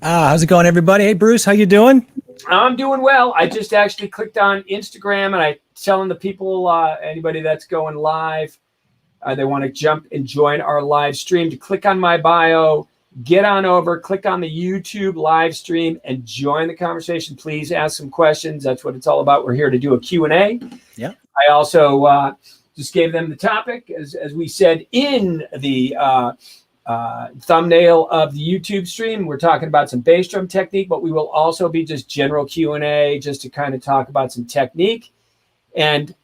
How's it going, everybody? Hey, Bruce, how you doing? I'm doing well. I just actually clicked on Instagram and I telling the people, anybody that's going live, they want to jump and join our live stream to click on my bio, get on over, click on the YouTube live stream and join the conversation. Please ask some questions. That's what it's all about. We're here to do a Q&A. Yeah. I also just gave them the topic, as we said in the thumbnail of the YouTube stream. We're talking about some bass drum technique, but we will also be just general Q&A just to kind of talk about some technique. And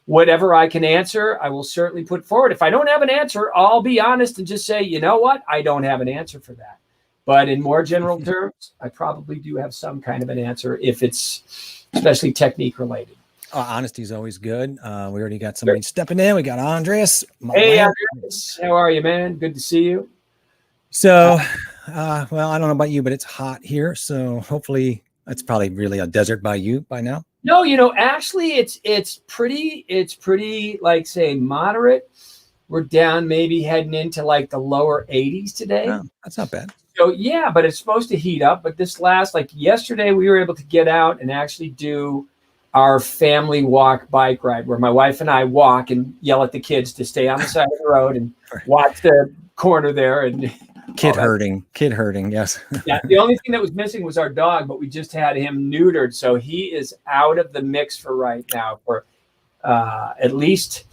whatever I can answer, I will certainly put forward. If I don't have an answer, I'll be honest and just say, you know what? I don't have an answer for that. But in more general terms, I probably do have some kind of an answer if it's especially technique related. Honesty is always good. We already got somebody stepping in. We got Andres. Hey, Andres. How are you, man? Good to see you. So, well, I don't know about you, but it's hot here. So hopefully it's probably really a desert by you by now. No, actually it's pretty like say moderate. We're down maybe heading into like the lower 80s today. Oh, that's not bad. So yeah, but it's supposed to heat up. But this last, like yesterday, we were able to get out and actually do our family walk bike ride where my wife and I walk and yell at the kids to stay on the side of the road and watch the corner there. And kid herding. Yes. Yeah. The only thing that was missing was our dog, but we just had him neutered. So he is out of the mix for right now for at least,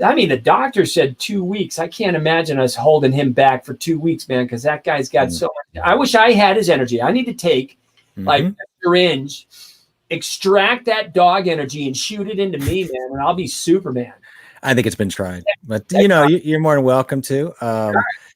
I mean, the doctor said 2 weeks. I can't imagine us holding him back for 2 weeks, man, because that guy's got so much. I wish I had his energy. I need to take like a syringe, extract that dog energy and shoot it into me, man, and I'll be Superman. I think it's been tried, but you're more than welcome to.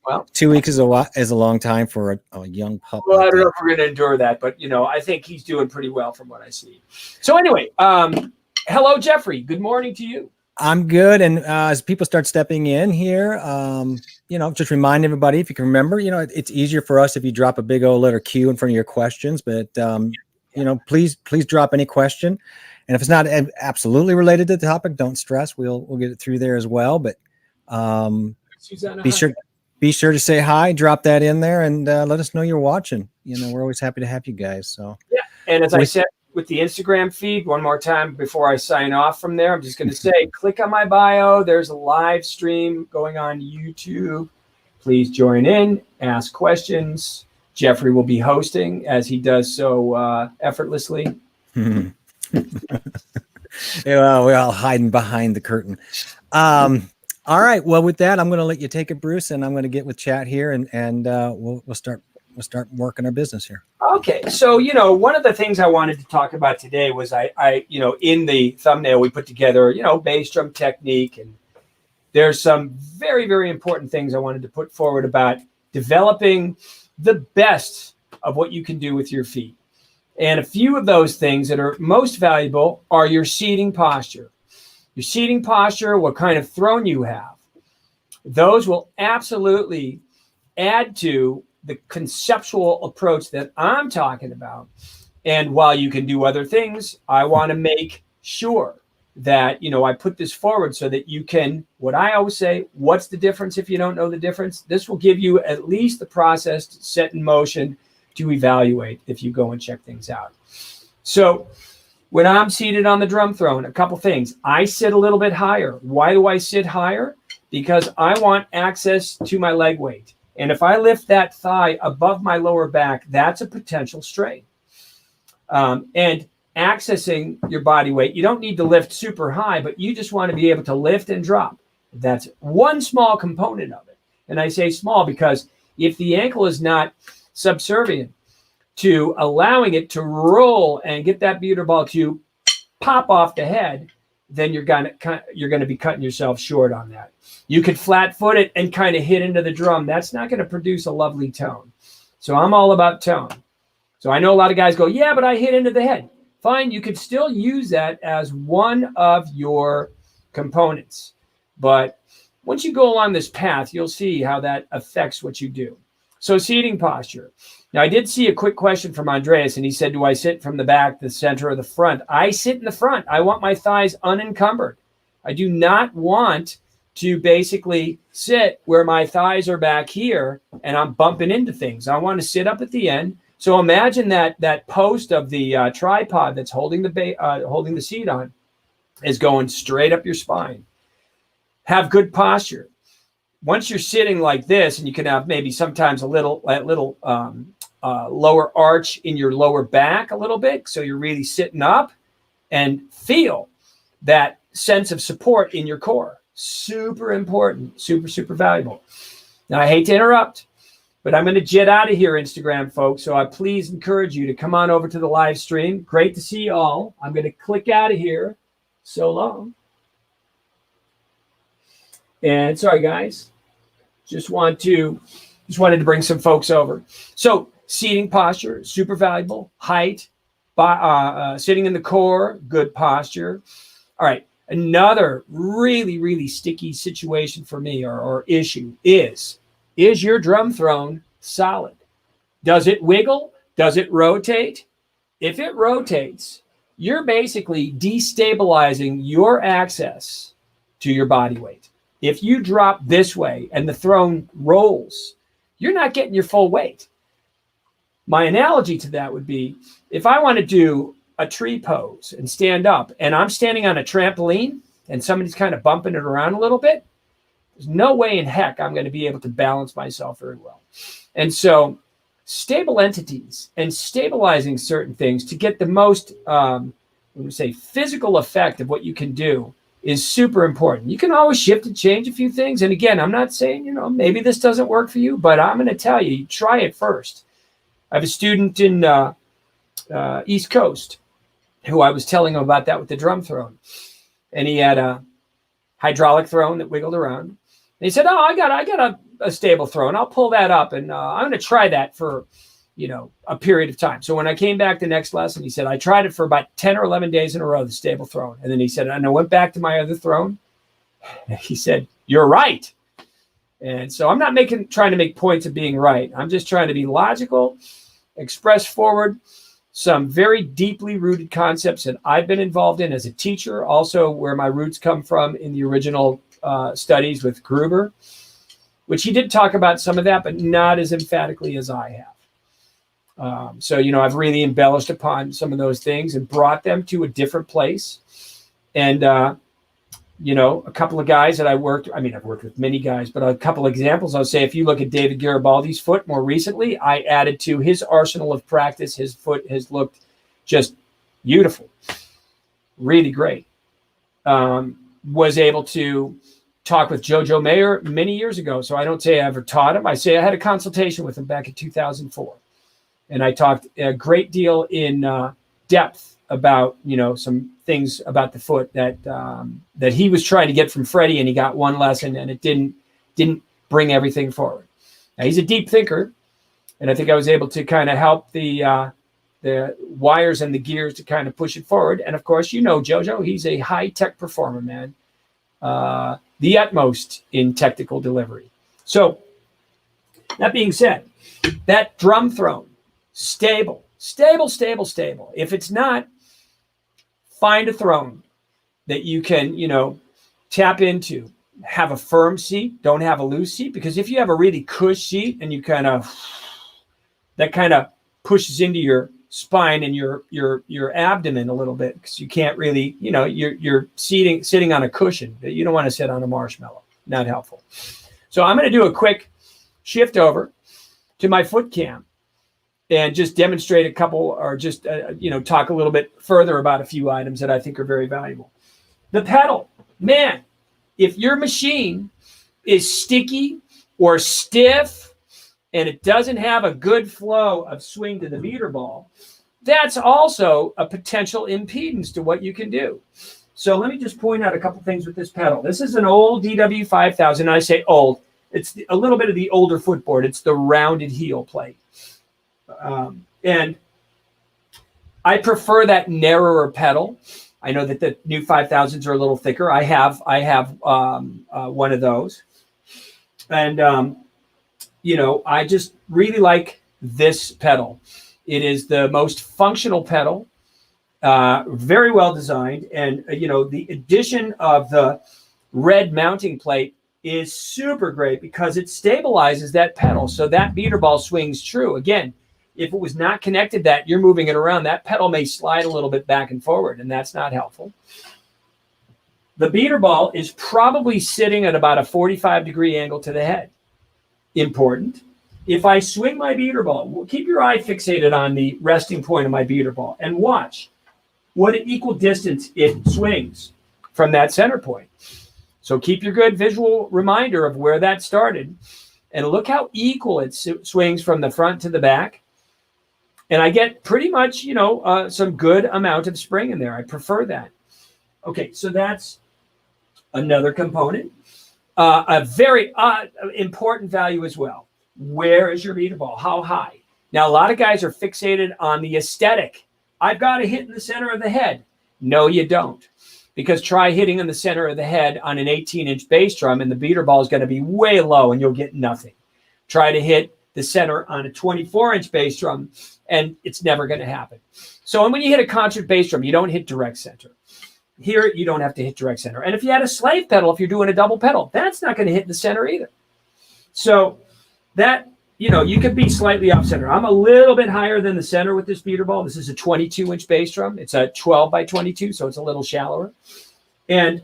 Well, 2 weeks is a long time for a young pup. Well, I don't know if we're going to endure that, but I think he's doing pretty well from what I see. So anyway, hello, Jeffrey. Good morning to you. I'm good. And as people start stepping in here, just remind everybody, if you can remember, it's easier for us if you drop a big old letter Q in front of your questions, but please drop any question. And if it's not absolutely related to the topic, don't stress. We'll get it through there as well. But be sure to say hi, drop that in there, and let us know you're watching. We're always happy to have you guys. So yeah, and as I said with the Instagram feed, one more time before I sign off from there, I'm just going to say, click on my bio. There's a live stream going on YouTube. Please join in, ask questions. Jeffrey will be hosting as he does so effortlessly. Well, we're all hiding behind the curtain. All right. Well, with that, I'm going to let you take it, Bruce, and I'm going to get with chat here, and we'll start working our business here. Okay. So, one of the things I wanted to talk about today was I in the thumbnail, we put together, bass drum technique, and there's some very, very important things I wanted to put forward about developing the best of what you can do with your feet. And a few of those things that are most valuable are your seating posture. Your seating posture, what kind of throne you have. Those will absolutely add to the conceptual approach that I'm talking about. And while you can do other things, I want to make sure that, I put this forward so that you can, what I always say, what's the difference if you don't know the difference? This will give you at least the process set in motion to evaluate if you go and check things out. So when I'm seated on the drum throne, a couple things. I sit a little bit higher. Why do I sit higher? Because I want access to my leg weight. And if I lift that thigh above my lower back, that's a potential strain. And accessing your body weight, you don't need to lift super high, but you just want to be able to lift and drop. That's one small component of it. And I say small because if the ankle is not subservient to allowing it to roll and get that buter ball to pop off the head, then you're going to be cutting yourself short on that. You could flat foot it and kind of hit into the drum. That's not going to produce a lovely tone. So I'm all about tone. So I know a lot of guys go, yeah, but I hit into the head. Fine, you could still use that as one of your components. But once you go along this path, you'll see how that affects what you do. So seating posture. Now, I did see a quick question from Andreas, and he said, do I sit from the back, the center, or the front? I sit in the front. I want my thighs unencumbered. I do not want to basically sit where my thighs are back here and I'm bumping into things. I want to sit up at the end. So imagine that post of the tripod that's holding the seat on is going straight up your spine. Have good posture. Once you're sitting like this, and you can have maybe sometimes a little lower arch in your lower back a little bit, so you're really sitting up, and feel that sense of support in your core. Super important, super valuable. Now, I hate to interrupt, but I'm going to jet out of here, Instagram folks. So I please encourage you to come on over to the live stream. Great to see you all. I'm going to click out of here. So long. And sorry, guys. Just wanted to bring some folks over. So seating posture, super valuable. Height, sitting in the core, good posture. All right. Another really sticky situation for me or issue is your drum throne solid? Does it wiggle? Does it rotate? If it rotates, you're basically destabilizing your access to your body weight. If you drop this way and the throne rolls, you're not getting your full weight. My analogy to that would be if I want to do a tree pose and stand up and I'm standing on a trampoline and somebody's kind of bumping it around a little bit, there's no way in heck I'm going to be able to balance myself very well. And so stable entities and stabilizing certain things to get the most, physical effect of what you can do is super important. You can always shift and change a few things. And again, I'm not saying, maybe this doesn't work for you, but I'm going to tell you, try it first. I have a student in East Coast who I was telling him about that with the drum throne. And he had a hydraulic throne that wiggled around. And he said, I got a stable throne. I'll pull that up, and I'm going to try that for, a period of time. So when I came back the next lesson, he said, I tried it for about 10 or 11 days in a row, the stable throne. And then he said, and I went back to my other throne. He said, you're right. And so I'm not trying to make points of being right. I'm just trying to be logical, express forward some very deeply rooted concepts that I've been involved in as a teacher, also where my roots come from in the original studies with Gruber, which he did talk about some of that, but not as emphatically as I have. So I've really embellished upon some of those things and brought them to a different place. And, a couple of guys that I've worked with many guys, but a couple of examples, I'll say, if you look at David Garibaldi's foot more recently, I added to his arsenal of practice. His foot has looked just beautiful, really great. Was able to talk with Jojo Mayer many years ago. So I don't say I ever taught him. I say I had a consultation with him back in 2004. And I talked a great deal in depth about, some things about the foot that he was trying to get from Freddie, and he got one lesson and it didn't bring everything forward. Now, he's a deep thinker, and I think I was able to kind of help the wires and the gears to kind of push it forward. And of course, Jojo, he's a high-tech performer, man. The utmost in technical delivery. So that being said, that drum throne, stable. If it's not, find a throne that you can, tap into. Have a firm seat. Don't have a loose seat, because if you have a really cush seat and you that kind of pushes into your spine and your abdomen a little bit, because you can't really, you're sitting on a cushion. You don't want to sit on a marshmallow. Not helpful. So I'm going to do a quick shift over to my foot cam and just demonstrate a couple, or just talk a little bit further about a few items that I think are very valuable. The pedal, man, if your machine is sticky or stiff and it doesn't have a good flow of swing to the meter ball, that's also a potential impedance to what you can do. So let me just point out a couple things with this pedal. This is an old DW5000. I say old. It's a little bit of the older footboard. It's the rounded heel plate. And I prefer that narrower pedal. I know that the new 5000s are a little thicker. I have one of those. And, I just really like this pedal. It is the most functional pedal, very well designed. And, the addition of the red mounting plate is super great because it stabilizes that pedal. So that beater ball swings true. Again, If it was not connected that you're moving it around, that pedal may slide a little bit back and forward, and that's not helpful. The beater ball is probably sitting at about a 45-degree angle to the head. Important. If I swing my beater ball, keep your eye fixated on the resting point of my beater ball and watch what an equal distance it swings from that center point. So keep your good visual reminder of where that started, and look how equal it swings from the front to the back. And I get pretty much, some good amount of spring in there. I prefer that. Okay, so that's another component. A very important value as well. Where is your beater ball? How high? Now, a lot of guys are fixated on the aesthetic. I've got to hit in the center of the head. No, you don't. Because try hitting in the center of the head on an 18-inch bass drum, and the beater ball is going to be way low, and you'll get nothing. Try to hit the center on a 24-inch bass drum, and it's never going to happen. So when you hit a concert bass drum, you don't hit direct center. Here, you don't have to hit direct center. And if you had a slave pedal, if you're doing a double pedal, that's not going to hit in the center either. So that, you could be slightly off center. I'm a little bit higher than the center with this beater ball. This is a 22-inch bass drum. It's a 12 by 22, so it's a little shallower. And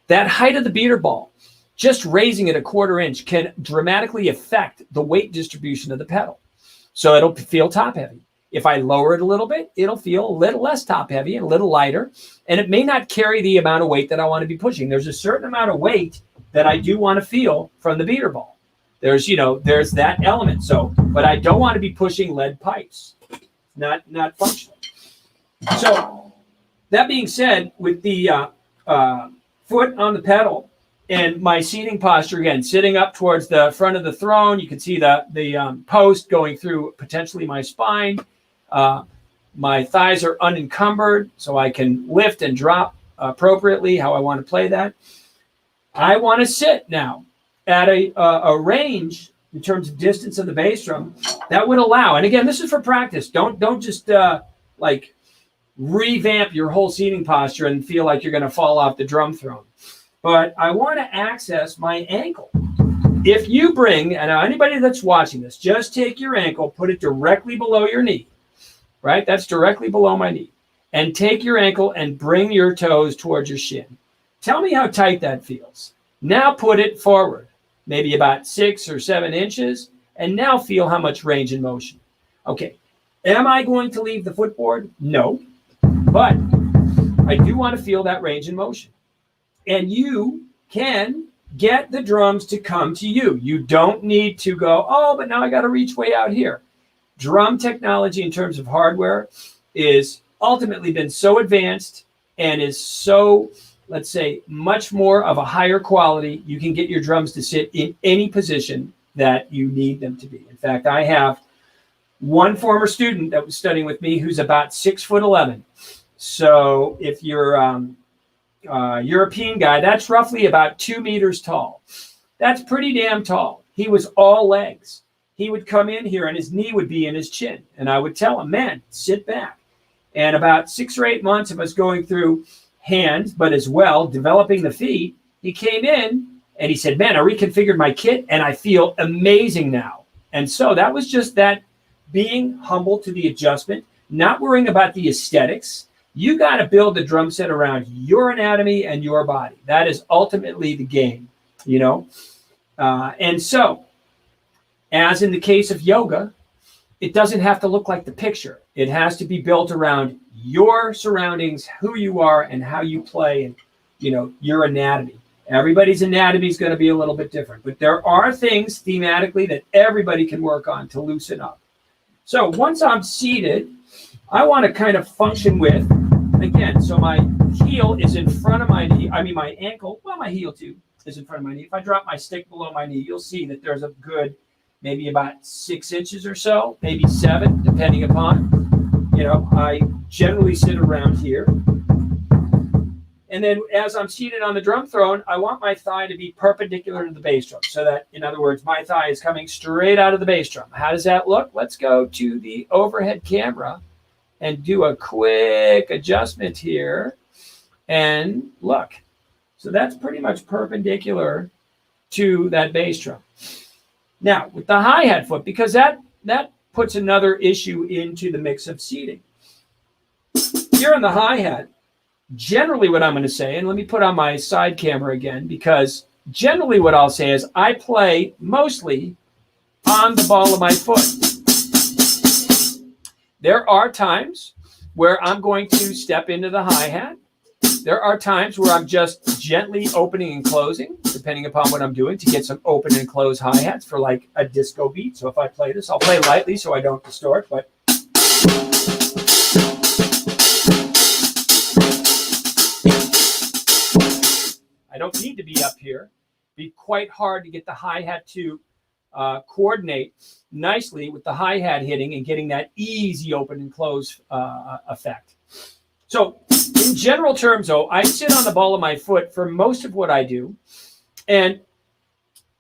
that height of the beater ball, just raising it a 1/4 inch, can dramatically affect the weight distribution of the pedal. So it'll feel top heavy. If I lower it a little bit, it'll feel a little less top heavy and a little lighter, and it may not carry the amount of weight that I want to be pushing. There's a certain amount of weight that I do want to feel from the beater ball. There's that element. So, but I don't want to be pushing lead pipes. Not functional. So that being said, with the foot on the pedal and my seating posture, again, sitting up towards the front of the throne, you can see the post going through potentially my spine. My thighs are unencumbered, so I can lift and drop appropriately how I want to play that. I want to sit now at a range in terms of distance of the bass drum that would allow, and again, this is for practice. Don't just revamp your whole seating posture and feel like you're going to fall off the drum throne. But I want to access my ankle. If you bring, and anybody that's watching this, just take your ankle, put it directly below your knee, right? That's directly below my knee. And take your ankle and bring your toes towards your shin. Tell me how tight that feels. Now put it forward, maybe about 6 or 7 inches, and now feel how much range in motion. Okay, am I going to leave the footboard? No, but I do want to feel that range in motion. And you can get the drums to come to you. You don't need to go, oh, but now I got to reach way out here. Drum technology in terms of hardware is ultimately been so advanced and is so, let's say, much more of a higher quality. You can get your drums to sit in any position that you need them to be. In fact, I have one former student that was studying with me who's about 6'11". So if you're European guy, that's roughly about 2 meters tall. That's pretty damn tall. He was all legs. He would come in here and his knee would be in his chin. And I would tell him, man, sit back. And about 6 or 8 months of us going through hands, but as well developing the feet, he came in and he said, man, I reconfigured my kit and I feel amazing now. And so that was just that being humble to the adjustment, not worrying about the aesthetics. You got to build the drum set around your anatomy and your body. That is ultimately the game, And so, as in the case of yoga, it doesn't have to look like the picture. It has to be built around your surroundings, who you are, and how you play, and your anatomy. Everybody's anatomy is going to be a little bit different, but there are things thematically that everybody can work on to loosen up. So once I'm seated, I want to kind of function with, again, so my heel is in front of my knee. I mean, my ankle, well, my heel too is in front of my knee. If I drop my stick below my knee, you'll see that there's a good, maybe about 6 inches or so, maybe 7, depending upon, I generally sit around here. And then as I'm seated on the drum throne, I want my thigh to be perpendicular to the bass drum. So that, in other words, my thigh is coming straight out of the bass drum. How does that look? Let's go to the overhead camera and do a quick adjustment here. And look. So that's pretty much perpendicular to that bass drum. Now, with the hi-hat foot, because that puts another issue into the mix of seating. Here on the hi-hat, generally what I'm going to say, and let me put on my side camera again, because generally what I'll say is I play mostly on the ball of my foot. There are times where I'm going to step into the hi-hat. There are times where I'm just gently opening and closing, depending upon what I'm doing, to get some open and close hi-hats for like a disco beat. So if I play this, I'll play lightly so I don't distort, but I don't need to be up here. It'd be quite hard to get the hi-hat to coordinate nicely with the hi-hat hitting and getting that easy open and close effect. So in general terms, though, I sit on the ball of my foot for most of what I do. And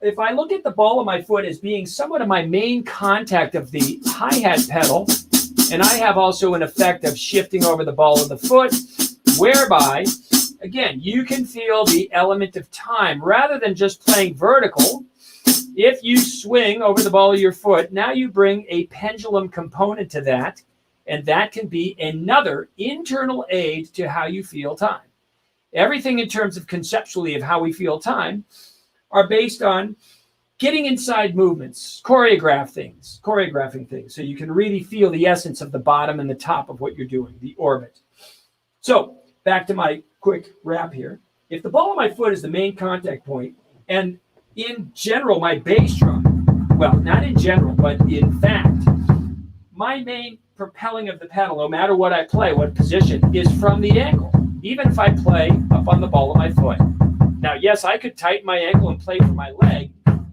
if I look at the ball of my foot as being somewhat of my main contact of the hi-hat pedal, and I have also an effect of shifting over the ball of the foot, whereby, again, you can feel the element of time. Rather than just playing vertical, if you swing over the ball of your foot, now you bring a pendulum component to that, and that can be another internal aid to how you feel time. Everything in terms of conceptually of how we feel time are based on getting inside movements, choreographing things, so you can really feel the essence of the bottom and the top of what you're doing, the orbit. So back to my quick wrap here. If the ball of my foot is the main contact point, and in general, my bass drum, well, not in general, but in fact, my main propelling of the pedal, no matter what I play, what position, is from the ankle, even if I play up on the ball of my foot. Now, yes, I could tighten my ankle and play for my leg.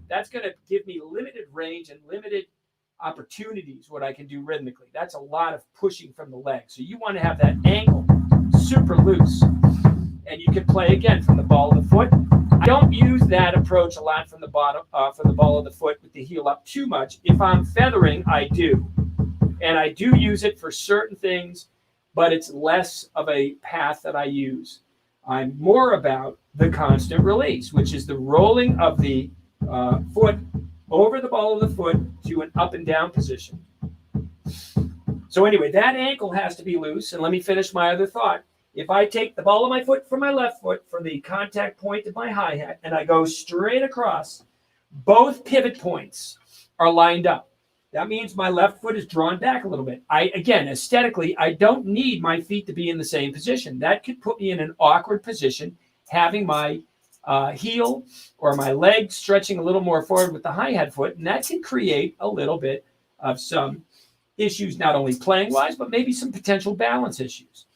That's going to give me limited range and limited opportunities, what I can do rhythmically. That's a lot of pushing from the leg. So you want to have that ankle super loose. And you can play, again, from the ball of the foot. I don't use that approach a lot from the bottom, from the ball of the foot with the heel up too much. If I'm feathering, I do. And I do use it for certain things, but it's less of a path that I use. I'm more about the constant release, which is the rolling of the foot over the ball of the foot to an up and down position. So anyway, that ankle has to be loose. And let me finish my other thought. If I take the ball of my foot from my left foot, from the contact point of my hi-hat, and I go straight across, both pivot points are lined up. That means my left foot is drawn back a little bit. Again, aesthetically, I don't need my feet to be in the same position. That could put me in an awkward position, having my heel or my leg stretching a little more forward with the hi-hat foot, and that can create a little bit of some issues, not only playing-wise, but maybe some potential balance issues.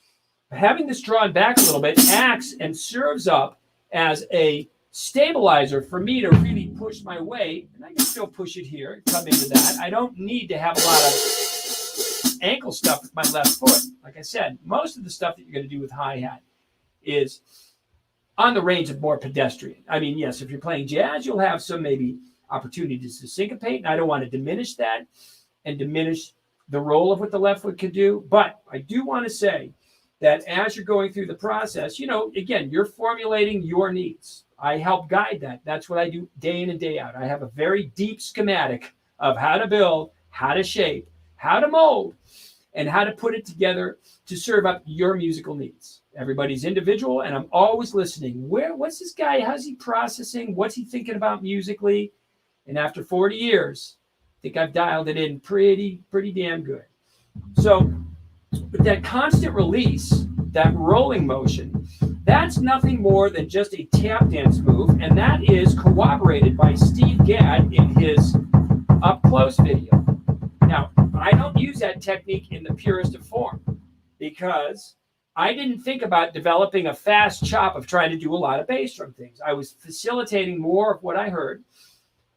Having this drawn back a little bit acts and serves up as a stabilizer for me to really push my weight, and I can still push it here, come into that. I don't need to have a lot of ankle stuff with my left foot. Like I said, most of the stuff that you're going to do with hi-hat is on the range of more pedestrian. I mean, yes, if you're playing jazz, you'll have some maybe opportunities to syncopate, and I don't want to diminish that and diminish the role of what the left foot can do, but I do want to say that as you're going through the process, again, you're formulating your needs. I help guide that. That's what I do day in and day out. I have a very deep schematic of how to build, how to shape, how to mold, and how to put it together to serve up your musical needs. Everybody's individual, and I'm always listening. What's this guy? How's he processing? What's he thinking about musically? And after 40 years, I think I've dialed it in pretty damn good. So, but that constant release, that rolling motion, that's nothing more than just a tap dance move, and that is corroborated by Steve Gadd in his Up Close video. Now, I don't use that technique in the purest of form because I didn't think about developing a fast chop of trying to do a lot of bass drum things. I was facilitating more of what I heard,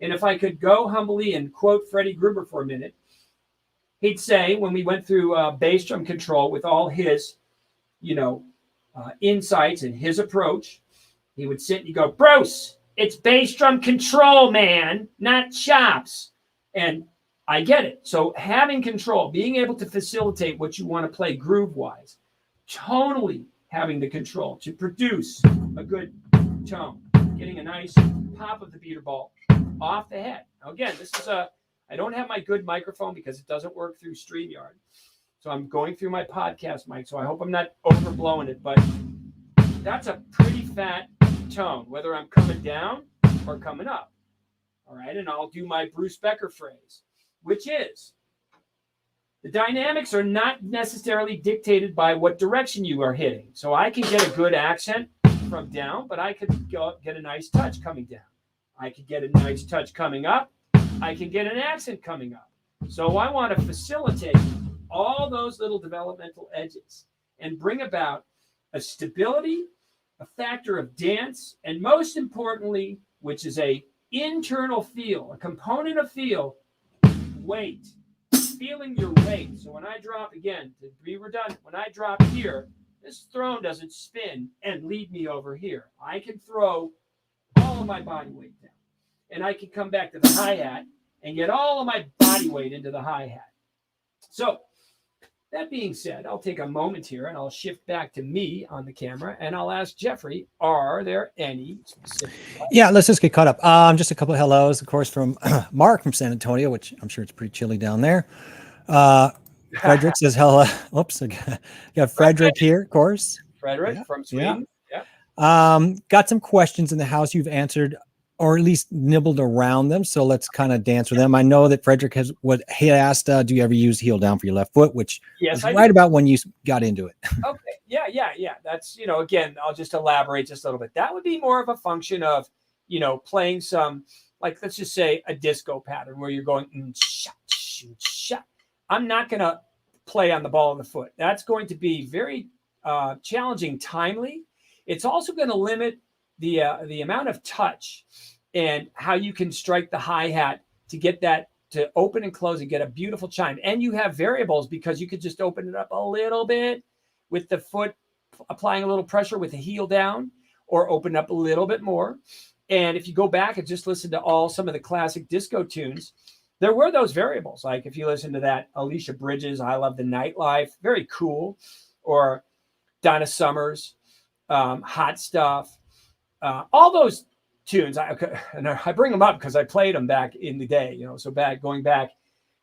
and if I could go humbly and quote Freddie Gruber for a minute, he'd say, when we went through bass drum control with all his, insights and his approach, he would sit and he'd go, Bruce, it's bass drum control, man, not chops. And I get it. So having control, being able to facilitate what you want to play groove-wise, tonally having the control to produce a good tone, getting a nice pop of the beater ball off the head. Now, again, this is a I don't have my good microphone because it doesn't work through StreamYard. So I'm going through my podcast mic. So I hope I'm not overblowing it, but that's a pretty fat tone, whether I'm coming down or coming up. All right. And I'll do my Bruce Becker phrase, which is the dynamics are not necessarily dictated by what direction you are hitting. So I can get a good accent from down, but I could get a nice touch coming down. I could get a nice touch coming up. I can get an accent coming up. So I want to facilitate all those little developmental edges and bring about a stability, a factor of dance, and most importantly, which is a internal feel, a component of feel, weight, feeling your weight. So when I drop again, to be redundant, when I drop here, this throne doesn't spin and lead me over here. I can throw all of my body weight down, and I can come back to the hi-hat and get all of my body weight into the hi-hat. So that being said, I'll take a moment here and I'll shift back to me on the camera and I'll ask Jeffrey, are there any specific questions? Yeah, let's just get caught up. Just a couple of hellos, of course, from Mark from San Antonio, which I'm sure it's pretty chilly down there. Frederick says hello. Oops, I got Frederick here, of course. Frederick from Sweden. Got some questions in the house you've answered, or at least nibbled around them. So let's kind of dance with them. I know that Frederick has what he asked, do you ever use heel down for your left foot? Which yes, is right about when you got into it. Okay. Yeah. That's, again, I'll just elaborate just a little bit. That would be more of a function of, playing some, like, let's just say a disco pattern where you're going, shot. I'm not going to play on the ball of the foot. That's going to be very challenging timely. It's also going to limit the amount of touch and how you can strike the hi-hat to get that to open and close and get a beautiful chime. And you have variables because you could just open it up a little bit with the foot applying a little pressure with the heel down, or open up a little bit more. And if you go back and just listen to some of the classic disco tunes, there were those variables. Like if you listen to that Alicia Bridges, I Love the Nightlife, very cool, or Donna Summers, Hot Stuff. All those tunes, I bring them up because I played them back in the day, so going back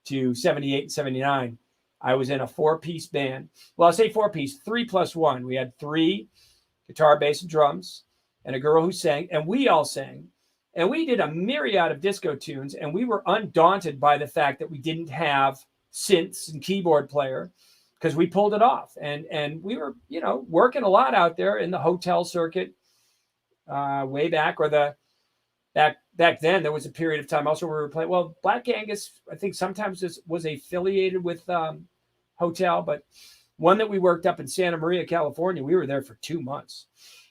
to 78 and 79, I was in a 4-piece band. Well, I'll say 4-piece, 3+1. We had 3 guitar, bass, and drums, and a girl who sang, and we all sang, and we did a myriad of disco tunes, and we were undaunted by the fact that we didn't have synths and keyboard player, because we pulled it off, and we were, working a lot out there in the hotel circuit. Way back, or back then there was a period of time also where we were playing. Well, Black Angus, I think sometimes this was affiliated with hotel, but one that we worked up in Santa Maria, California, we were there for 2 months.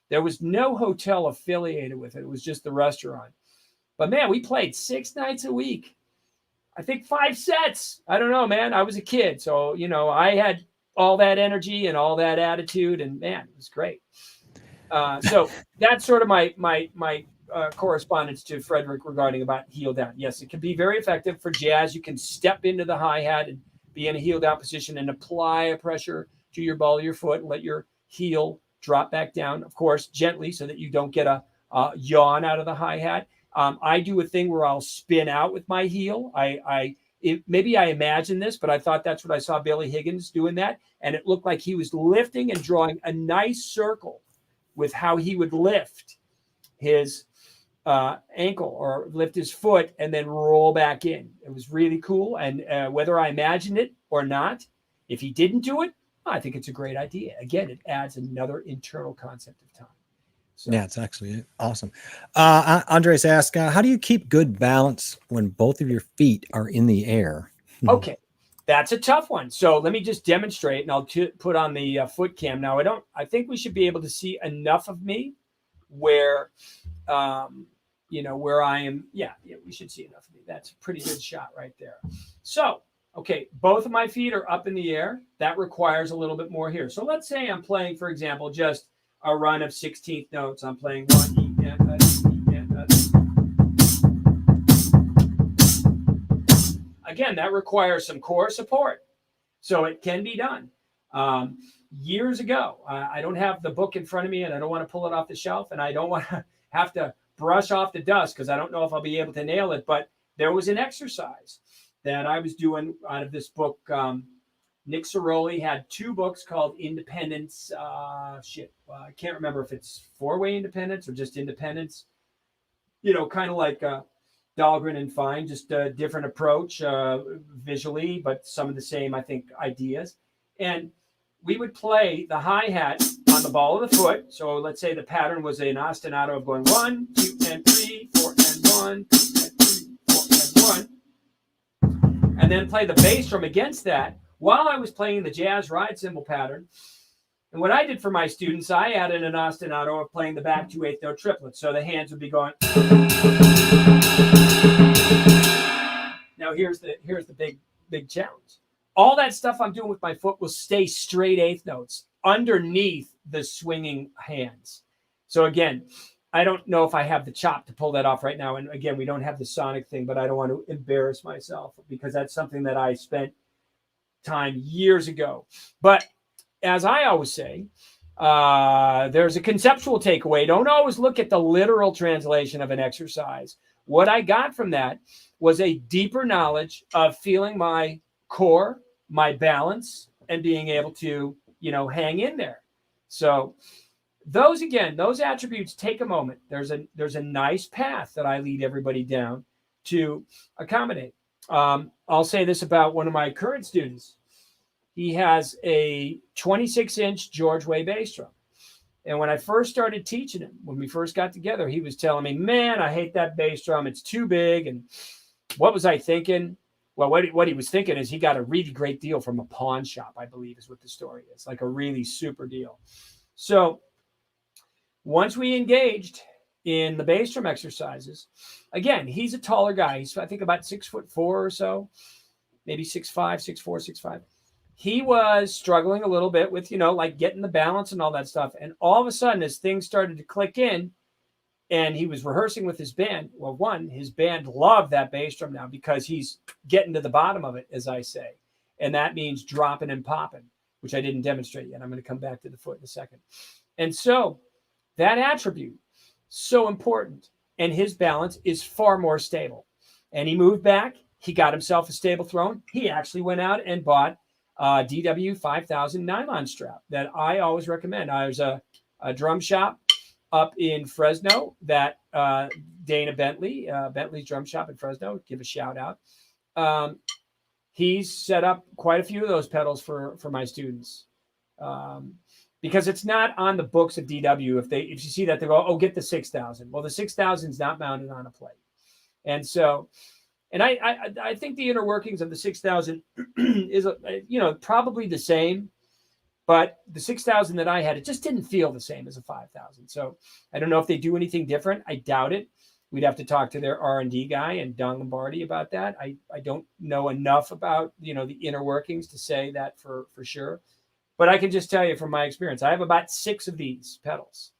There was no hotel affiliated with it. It was just the restaurant. But man, we played 6 nights a week. I think 5 sets. I don't know, man. I was a kid, so I had all that energy and all that attitude, and man, it was great. So that's sort of my correspondence to Frederick regarding about heel down. Yes, it can be very effective for jazz. You can step into the hi-hat and be in a heel down position and apply a pressure to your ball of your foot and let your heel drop back down, of course, gently so that you don't get a yawn out of the hi-hat. I do a thing where I'll spin out with my heel. Maybe I imagine this, but I thought that's what I saw Billy Higgins doing that. And it looked like he was lifting and drawing a nice circle with how he would lift his ankle or lift his foot and then roll back in. It was really cool. And whether I imagined it or not, if he didn't do it, I think it's a great idea. Again, it adds another internal concept of time. So. Yeah, it's actually awesome. Andres asked, how do you keep good balance when both of your feet are in the air? Okay. That's a tough one. So let me just demonstrate, and I'll put on the foot cam. Now, I think we should be able to see enough of me where, where I am. Yeah, we should see enough of me. That's a pretty good shot right there. So, okay, both of my feet are up in the air. That requires a little bit more here. So let's say I'm playing, for example, just a run of 16th notes. I'm playing 1 E, Again, that requires some core support. So it can be done. Years ago, I don't have the book in front of me and I don't want to pull it off the shelf and I don't want to have to brush off the dust because I don't know if I'll be able to nail it. But there was an exercise that I was doing out of this book. Nick Ceroli had 2 books called Independence. I can't remember if it's 4-way independence or just independence. Kind of like Dahlgren and Fine, just a different approach visually, but some of the same, I think, ideas. And we would play the hi-hat on the ball of the foot. So let's say the pattern was an ostinato of going 1, 2, and 3, 4, and 1, 2, and 3, 4, and 1. And then play the bass drum against that while I was playing the jazz ride cymbal pattern. And what I did for my students, I added an ostinato of playing the back 2 8th note triplets. So the hands would be going. Now here's the big challenge. All that stuff I'm doing with my foot will stay straight 8th notes underneath the swinging hands. So again, I don't know if I have the chop to pull that off right now. And again, we don't have the sonic thing, but I don't want to embarrass myself because that's something that I spent time years ago. But as I always say, there's a conceptual takeaway. Don't always look at the literal translation of an exercise. What I got from that was a deeper knowledge of feeling my core, my balance, and being able to, hang in there. So those attributes take a moment. There's a nice path that I lead everybody down to accommodate. I'll say this about one of my current students. He has a 26-inch George Way bass drum. And when I first started teaching him, when we first got together, he was telling me, man, I hate that bass drum. It's too big. And what was I thinking? Well, what he was thinking is he got a really great deal from a pawn shop, I believe is what the story is, like a really super deal. So once we engaged in the bass drum exercises, again, he's a taller guy. He's, I think, about 6'4" or so, maybe 6'5", 6'4", 6'5". He was struggling a little bit with, like getting the balance and all that stuff. And all of a sudden, as things started to click in and he was rehearsing with his band, well, his band loved that bass drum now because he's getting to the bottom of it, as I say. And that means dropping and popping, which I didn't demonstrate yet. I'm going to come back to the foot in a second. And so that attribute, so important. And his balance is far more stable. And he moved back. He got himself a stable throne. He actually went out and bought DW 5000 nylon strap that I always recommend. There's a drum shop up in Fresno that Dana Bentley, Bentley's drum shop in Fresno, give a shout out. He's set up quite a few of those pedals for my students because it's not on the books of DW. If you see that, they go, oh, get the 6000. Well, the 6000 is not mounted on a plate. And so, and I think the inner workings of the 6000 is, probably the same, but the 6000 that I had, it just didn't feel the same as a 5000. So I don't know if they do anything different. I doubt it. We'd have to talk to their R&D guy and Don Lombardi about that. I don't know enough about, the inner workings to say that for sure. But I can just tell you from my experience, I have about 6 of these pedals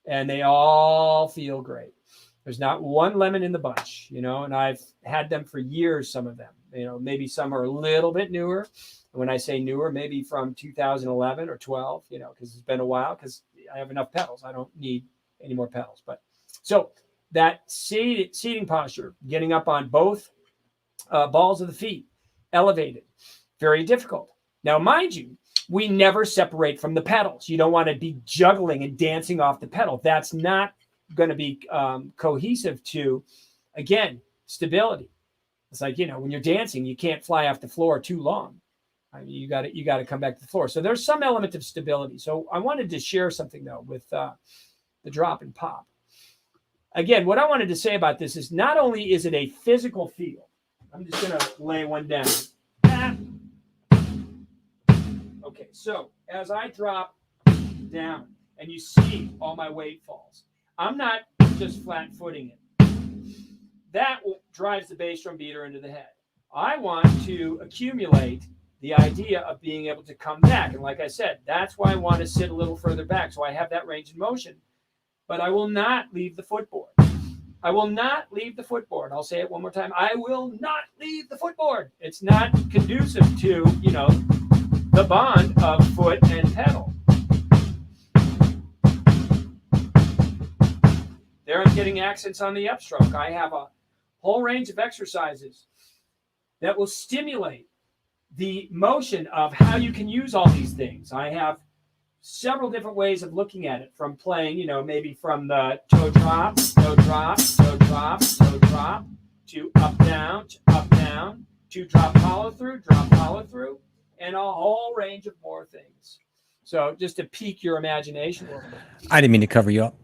and they all feel great. There's not one lemon in the bunch, and I've had them for years, some of them, maybe some are a little bit newer. When I say newer, maybe from 2011 or 12, because it's been a while, because I have enough pedals. I don't need any more pedals. But so that seating posture, getting up on both balls of the feet, elevated, very difficult. Now, mind you, we never separate from the pedals. You don't want to be juggling and dancing off the pedal. That's not going to be cohesive to, again, stability. It's like, when you're dancing, you can't fly off the floor too long. I mean, you got to come back to the floor. So there's some element of stability. So I wanted to share something though with the drop and pop. Again, what I wanted to say about this is not only is it a physical feel. I'm just going to lay one down. Okay, so as I drop down and you see all my weight falls, I'm not just flat footing it. That drives the bass drum beater into the head. I want to accumulate the idea of being able to come back. And like I said, that's why I want to sit a little further back. So I have that range of motion, but I will not leave the footboard. I will not leave the footboard. I'll say it one more time. I will not leave the footboard. It's not conducive to, the bond of foot and pedal. There I'm getting accents on the upstroke. I have a whole range of exercises that will stimulate the motion of how you can use all these things. I have several different ways of looking at it, from playing, maybe from the toe drop, toe drop, toe drop, toe drop, to up, down, to drop, follow through, and a whole range of more things. So just to pique your imagination a little bit. I didn't mean to cover you up.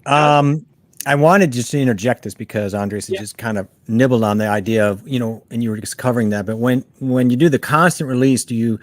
I wanted just to interject this because Andres had just kind of nibbled on the idea of, and you were just covering that. But when you do the constant release, do you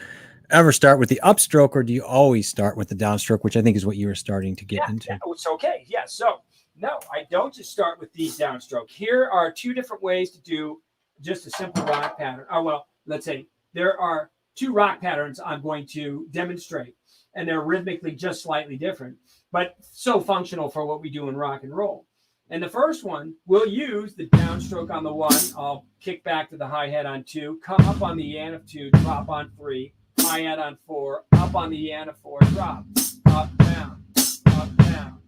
ever start with the upstroke, or do you always start with the downstroke, which I think is what you were starting to get into? Yeah, it's okay. Yeah. So no, I don't just start with the downstroke. Here are two different ways to do just a simple rock pattern. Oh, well, let's say there are two rock patterns I'm going to demonstrate, and they're rhythmically just slightly different, but so functional for what we do in rock and roll. And the first one, we'll use the downstroke on the 1. I'll kick back to the hi-hat on 2, come up on the yan of 2, drop on 3, hi-hat on 4, up on the yan of 4, drop, up, down, up, down.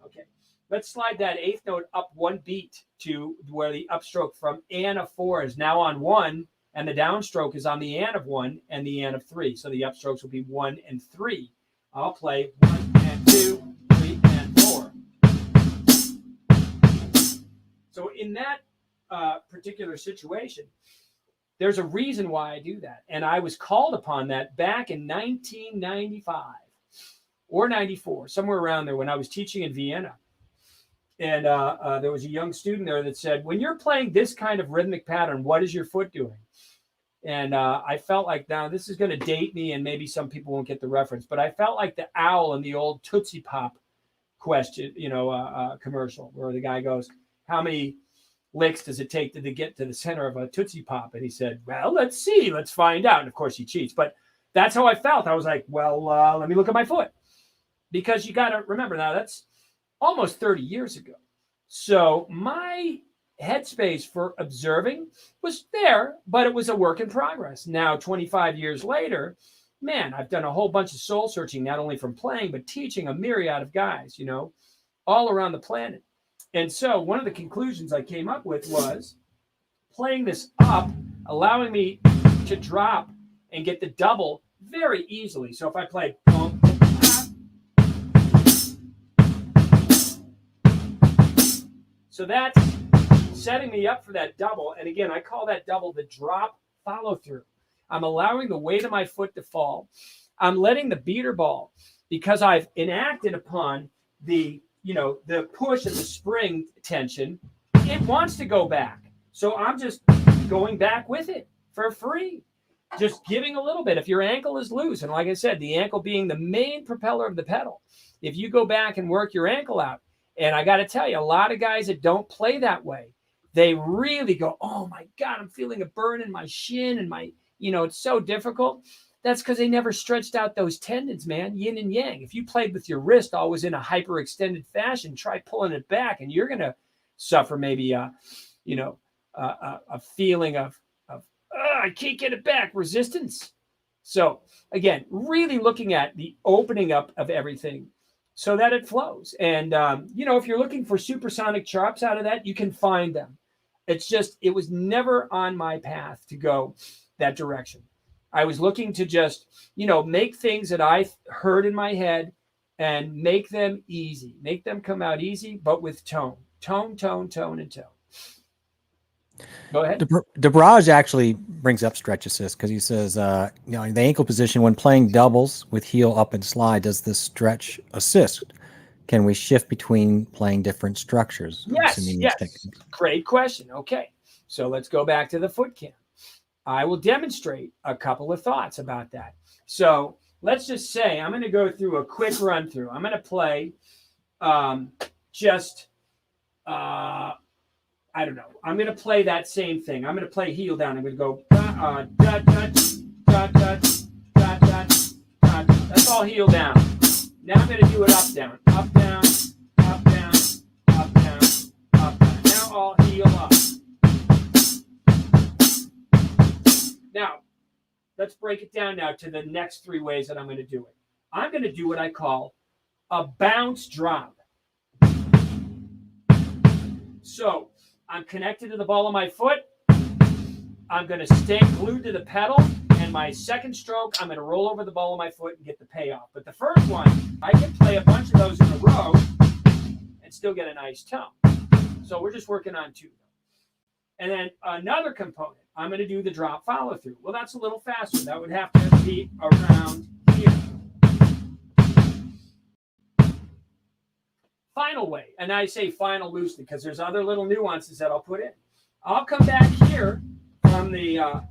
Okay, let's slide that 8th note up 1 beat to where the upstroke from an of 4 is now on 1, and the downstroke is on the an of 1 and the an of 3. So the upstrokes will be 1 and 3. I'll play 1 and 2, 3 and 4. So in that particular situation, there's a reason why I do that. And I was called upon that back in 1995 or 94, somewhere around there, when I was teaching in Vienna. And there was a young student there that said, when you're playing this kind of rhythmic pattern, what is your foot doing? And I felt like, now this is going to date me, and maybe some people won't get the reference, but I felt like the owl in the old Tootsie Pop question, commercial, where the guy goes, how many licks does it take to get to the center of a Tootsie Pop? And he said, well, let's see, let's find out. And of course he cheats, but that's how I felt. I was like, well, let me look at my foot, because you got to remember, now that's almost 30 years ago. So my headspace for observing was there, but it was a work in progress. Now, 25 years later, man, I've done a whole bunch of soul searching, not only from playing, but teaching a myriad of guys, all around the planet. And so one of the conclusions I came up with was playing this up, allowing me to drop and get the double very easily. So if I play boom, so that's setting me up for that double. And again, I call that double the drop follow through. I'm allowing the weight of my foot to fall. I'm letting the beater ball, because I've enacted upon the push and the spring tension, it wants to go back. So I'm just going back with it for free, just giving a little bit. If your ankle is loose, and like I said, the ankle being the main propeller of the pedal, if you go back and work your ankle out, and I got to tell you, a lot of guys that don't play that way, they really go, oh my God, I'm feeling a burn in my shin and my, it's so difficult. That's because they never stretched out those tendons, man, yin and yang. If you played with your wrist always in a hyperextended fashion, try pulling it back, and you're going to suffer maybe a feeling of I can't get it back, resistance. So again, really looking at the opening up of everything so that it flows. And, if you're looking for supersonic chops out of that, you can find them. It's just, it was never on my path to go that direction. I was looking to just, make things that I heard in my head and make them easy, make them come out easy, but with tone, and tone. Go ahead. DeBrage actually brings up stretch assist, because he says, in the ankle position, when playing doubles with heel up and slide, does this stretch assist? Can we shift between playing different structures? Yes. Great question. Okay. So let's go back to the foot cam. I will demonstrate a couple of thoughts about that. So let's just say I'm going to go through a quick run through. I'm going to play I don't know. I'm going to play that same thing. I'm going to play heel down. I'm going to go that's all heel down. Now I'm going to do it up, down, up, down, up, down, up, down, up, down. Now all heel up. Now, let's break it down now to the next 3 ways that I'm going to do it. I'm going to do what I call a bounce drop. So I'm connected to the ball of my foot. I'm going to stay glued to the pedal, and my second stroke, I'm going to roll over the ball of my foot and get the payoff. But the first one, I can play a bunch of those in a row and still get a nice tone. So we're just working on 2. And then another component, I'm going to do the drop follow through. Well, that's a little faster. That would have to be around here. Final way, and I say final loosely because there's other little nuances that I'll put in. I'll come back here from the a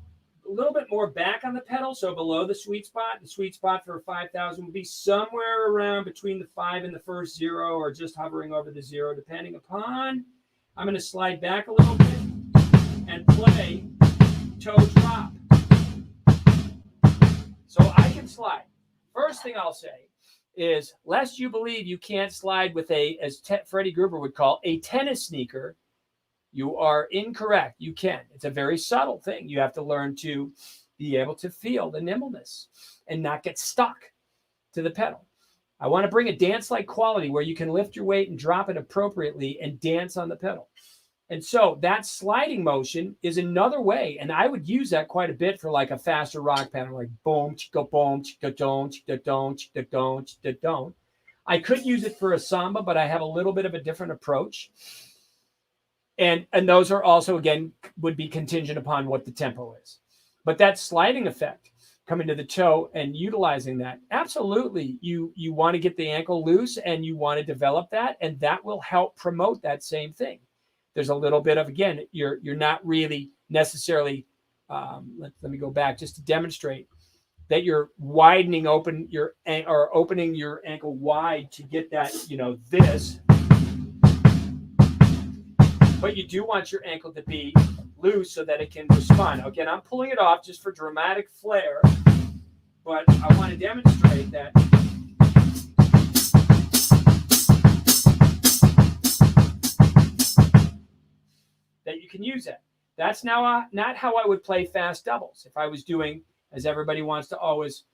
little bit more back on the pedal, so below the sweet spot. The sweet spot for a 5,000 would be somewhere around between the 5 and the first 0, or just hovering over the 0, depending upon. I'm going to slide back a little bit and play toe drop. So I can slide. First thing I'll say is, lest you believe you can't slide with a, as Freddie Gruber would call, a tennis sneaker, you are incorrect. You can. It's a very subtle thing. You have to learn to be able to feel the nimbleness and not get stuck to the pedal. I want to bring a dance-like quality where you can lift your weight and drop it appropriately and dance on the pedal. And so that sliding motion is another way, and I would use that quite a bit for like a faster rock pattern, like boom, chicka, boom, chicka, don't, chicka, don't, chicka, don't, chicka, don't. I could use it for a samba, but I have a little bit of a different approach. And those are also, again, would be contingent upon what the tempo is. But that sliding effect, coming to the toe and utilizing that, absolutely, you want to get the ankle loose and you want to develop that, and that will help promote that same thing. There's a little bit of, again, you're not really necessarily, let me go back just to demonstrate that you're widening open or opening your ankle wide to get that, this. But you do want your ankle to be loose so that it can respond. Again, I'm pulling it off just for dramatic flair, but I want to demonstrate that you can use it. That's now not how I would play fast doubles. If I was doing, as everybody wants to always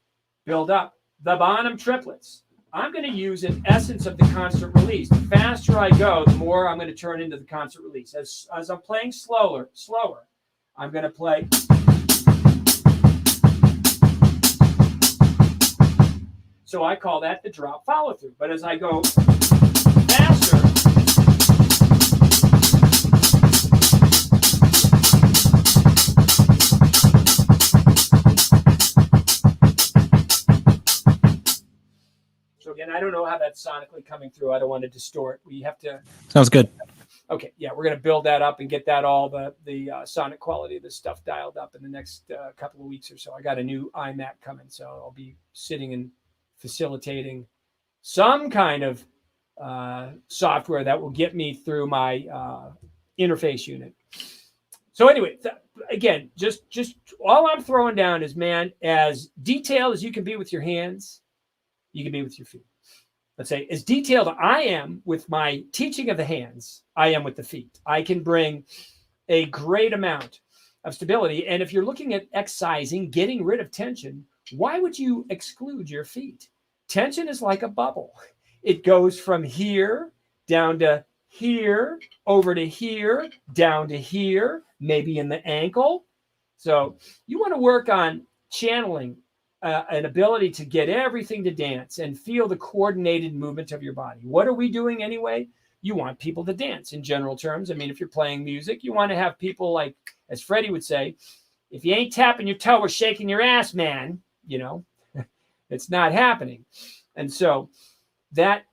build up, the Bonham triplets, I'm going to use an essence of the concert release. The faster I go, the more I'm going to turn into the concert release. As I'm playing slower, I'm going to play. So I call that the drop follow through. But as I go faster, so again, I don't know how that's sonically coming through. I don't want to distort. We have to. Sounds good. Okay, yeah, we're going to build that up and get that all the sonic quality of this stuff dialed up in the next couple of weeks or so. I got a new iMac coming, so I'll be sitting and facilitating some kind of software that will get me through my interface unit. So anyway, again, just all I'm throwing down is, man, as detailed as you can be with your hands, you can be with your feet. Let's say as detailed I am with my teaching of the hands, I am with the feet. I can bring a great amount of stability. And if you're looking at excising, getting rid of tension, why would you exclude your feet? Tension is like a bubble. It goes from here down to here, over to here, down to here, maybe in the ankle. So you want to work on channeling an ability to get everything to dance and feel the coordinated movement of your body. What are we doing anyway? You want people to dance in general terms. I mean, if you're playing music, you want to have people like, as Freddie would say, if you ain't tapping your toe or shaking your ass, man, it's not happening. And so that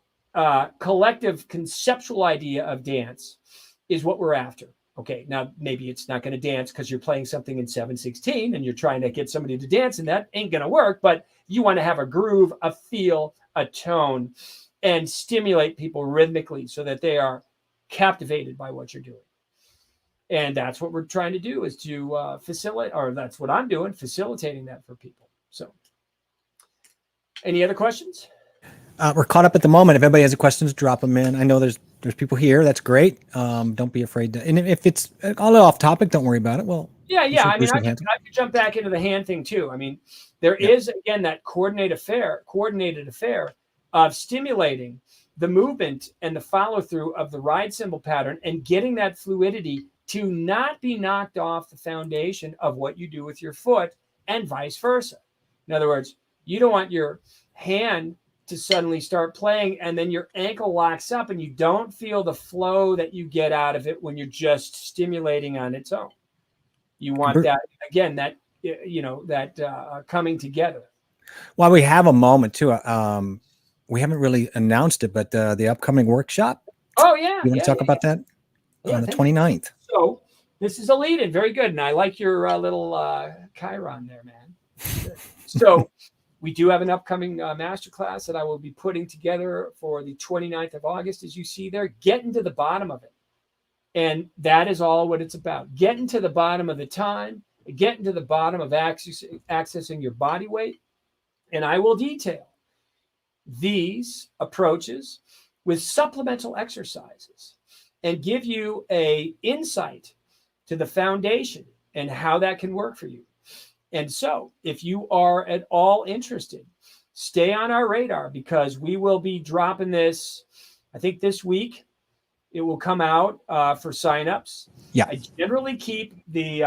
collective conceptual idea of dance is what we're after. Okay, now maybe it's not going to dance because you're playing something in 7/16 and you're trying to get somebody to dance, and that ain't going to work. But you want to have a groove, a feel, a tone, and stimulate people rhythmically so that they are captivated by what you're doing. And that's what we're trying to do, is to facilitate, or that's what I'm doing, facilitating that for people. So, any other questions? We're caught up at the moment. If anybody has questions, drop them in. I know there's people here. That's great. Don't be afraid to. And if it's all off topic, don't worry about it. Well, yeah. I mean, I could jump back into the hand thing too. I mean, there is, again, that coordinated affair of stimulating the movement and the follow through of the ride cymbal pattern and getting that fluidity to not be knocked off the foundation of what you do with your foot and vice versa. In other words, you don't want your hand to suddenly start playing and then your ankle locks up and you don't feel the flow that you get out of it when you're just stimulating on its own. You want that, again, that, that coming together. While we have a moment too, we haven't really announced it, but the upcoming workshop. Oh, yeah. You want to talk about that on the 29th? So this is a lead-in. Very good. And I like your little Chiron there, man. So we do have an upcoming masterclass that I will be putting together for the 29th of August, as you see there. Getting to the bottom of it. And that is all what it's about. Getting to the bottom of the time, getting to the bottom of accessing your body weight. And I will detail these approaches with supplemental exercises and give you an insight to the foundation and how that can work for you. And so if you are at all interested, stay on our radar because we will be dropping this, I think this week. It will come out for signups. Yeah. I generally keep the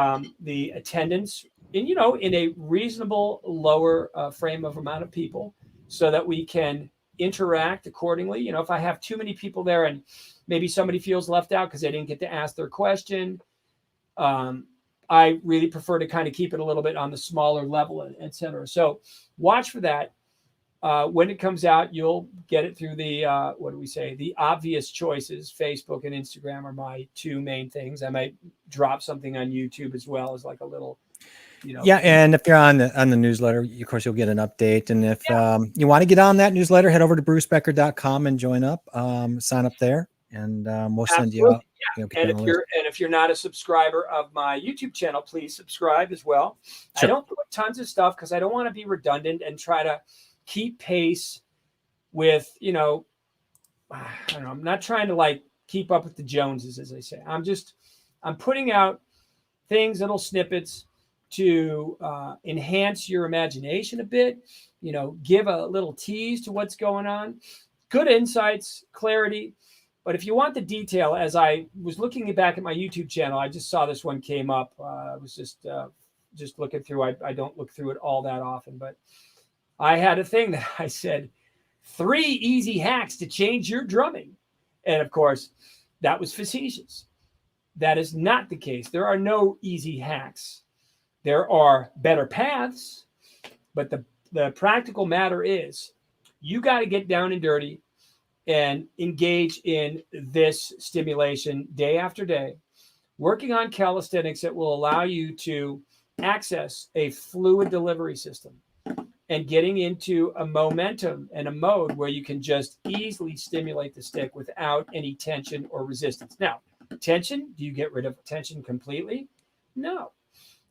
attendance in a reasonable lower frame of amount of people so that we can interact accordingly. If I have too many people there and maybe somebody feels left out because they didn't get to ask their question, I really prefer to kind of keep it a little bit on the smaller level, et cetera. So watch for that. When it comes out, you'll get it through the, the obvious choices. Facebook and Instagram are my two main things. I might drop something on YouTube as well as like a little, Yeah. And if you're on the newsletter, of course, you'll get an update. And if you want to get on that newsletter, head over to brucebecker.com and join up, sign up there, and we'll send you out. Yeah. And if you're not a subscriber of my YouTube channel, please subscribe as well. Sure. I don't put tons of stuff because I don't want to be redundant and try to keep pace with, I don't know, I'm not trying to like keep up with the Joneses, as they say. I'm putting out things, little snippets to enhance your imagination a bit, give a little tease to what's going on, good insights, clarity. But if you want the detail, as I was looking back at my YouTube channel, I just saw this one came up. I was just looking through. I don't look through it all that often, but I had a thing that I said, 3 easy hacks to change your drumming. And of course, that was facetious. That is not the case. There are no easy hacks. There are better paths, but the practical matter is you got to get down and dirty and engage in this stimulation day after day, working on calisthenics that will allow you to access a fluid delivery system and getting into a momentum and a mode where you can just easily stimulate the stick without any tension or resistance. Now, tension, do you get rid of tension completely? No.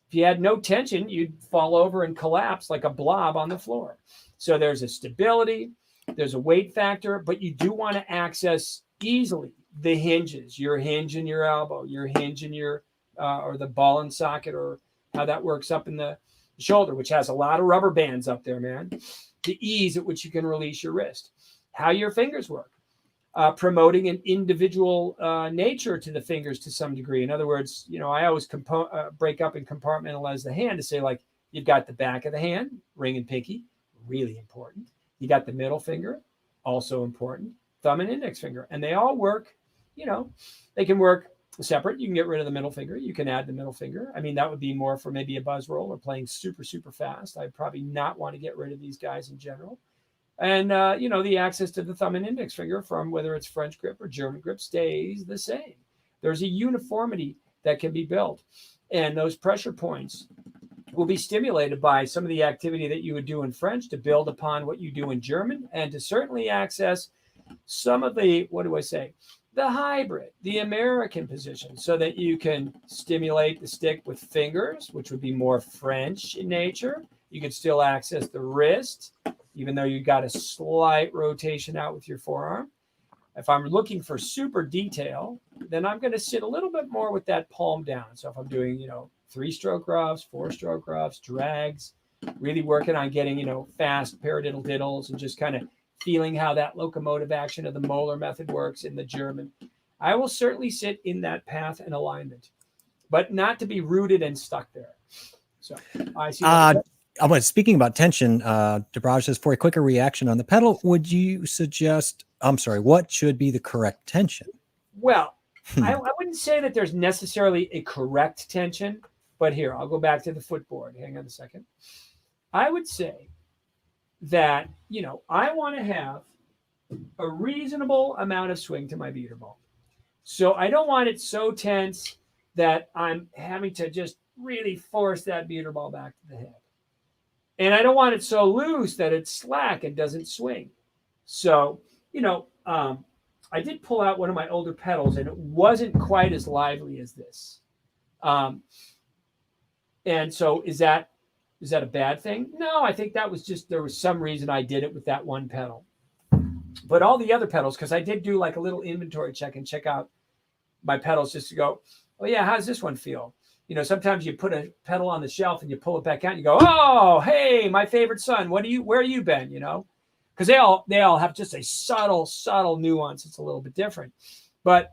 If you had no tension, you'd fall over and collapse like a blob on the floor. So there's a stability, there's a weight factor, but you do want to access easily the hinges, your hinge in your elbow, your hinge in your, or the ball and socket, or how that works up in the shoulder, which has a lot of rubber bands up there, man. The ease at which you can release your wrist, how your fingers work, promoting an individual nature to the fingers to some degree. In other words, I always break up and compartmentalize the hand to say, like, you've got the back of the hand, ring and pinky, really important. You got the middle finger, also important, thumb and index finger, and they all work, they can work separate. You can get rid of the middle finger. You can add the middle finger. I mean, that would be more for maybe a buzz roll or playing super, super fast. I'd probably not want to get rid of these guys in general. And, the access to the thumb and index finger from whether it's French grip or German grip stays the same. There's a uniformity that can be built. And those pressure points will be stimulated by some of the activity that you would do in French to build upon what you do in German, and to certainly access some of the, the hybrid, the American position, so that you can stimulate the stick with fingers, which would be more French in nature. You could still access the wrist, even though you got a slight rotation out with your forearm. If I'm looking for super detail, then I'm going to sit a little bit more with that palm down. So if I'm doing, 3-stroke roughs, 4-stroke roughs, drags, really working on getting, fast paradiddle diddles and just kind of feeling how that locomotive action of the molar method works in the German, I will certainly sit in that path and alignment. but not to be rooted and stuck there. So I see. Speaking about tension, DeBrage says, for a quicker reaction on the pedal, would you suggest, what should be the correct tension? Well, I wouldn't say that there's necessarily a correct tension, but here, I'll go back to the footboard. Hang on a second. I would say that, I want to have a reasonable amount of swing to my beater ball. So I don't want it so tense that I'm having to just really force that beater ball back to the head. And I don't want it so loose that it's slack and doesn't swing. So, I did pull out one of my older pedals, and it wasn't quite as lively as this. And so is that a bad thing? No, I think that was just, there was some reason I did it with that one pedal. But all the other pedals, because I did do like a little inventory check and check out my pedals just to go, oh yeah, how's this one feel? Sometimes you put a pedal on the shelf and you pull it back out and you go, oh, hey, my favorite son, where you been? Because they all have just a subtle nuance. It's a little bit different. But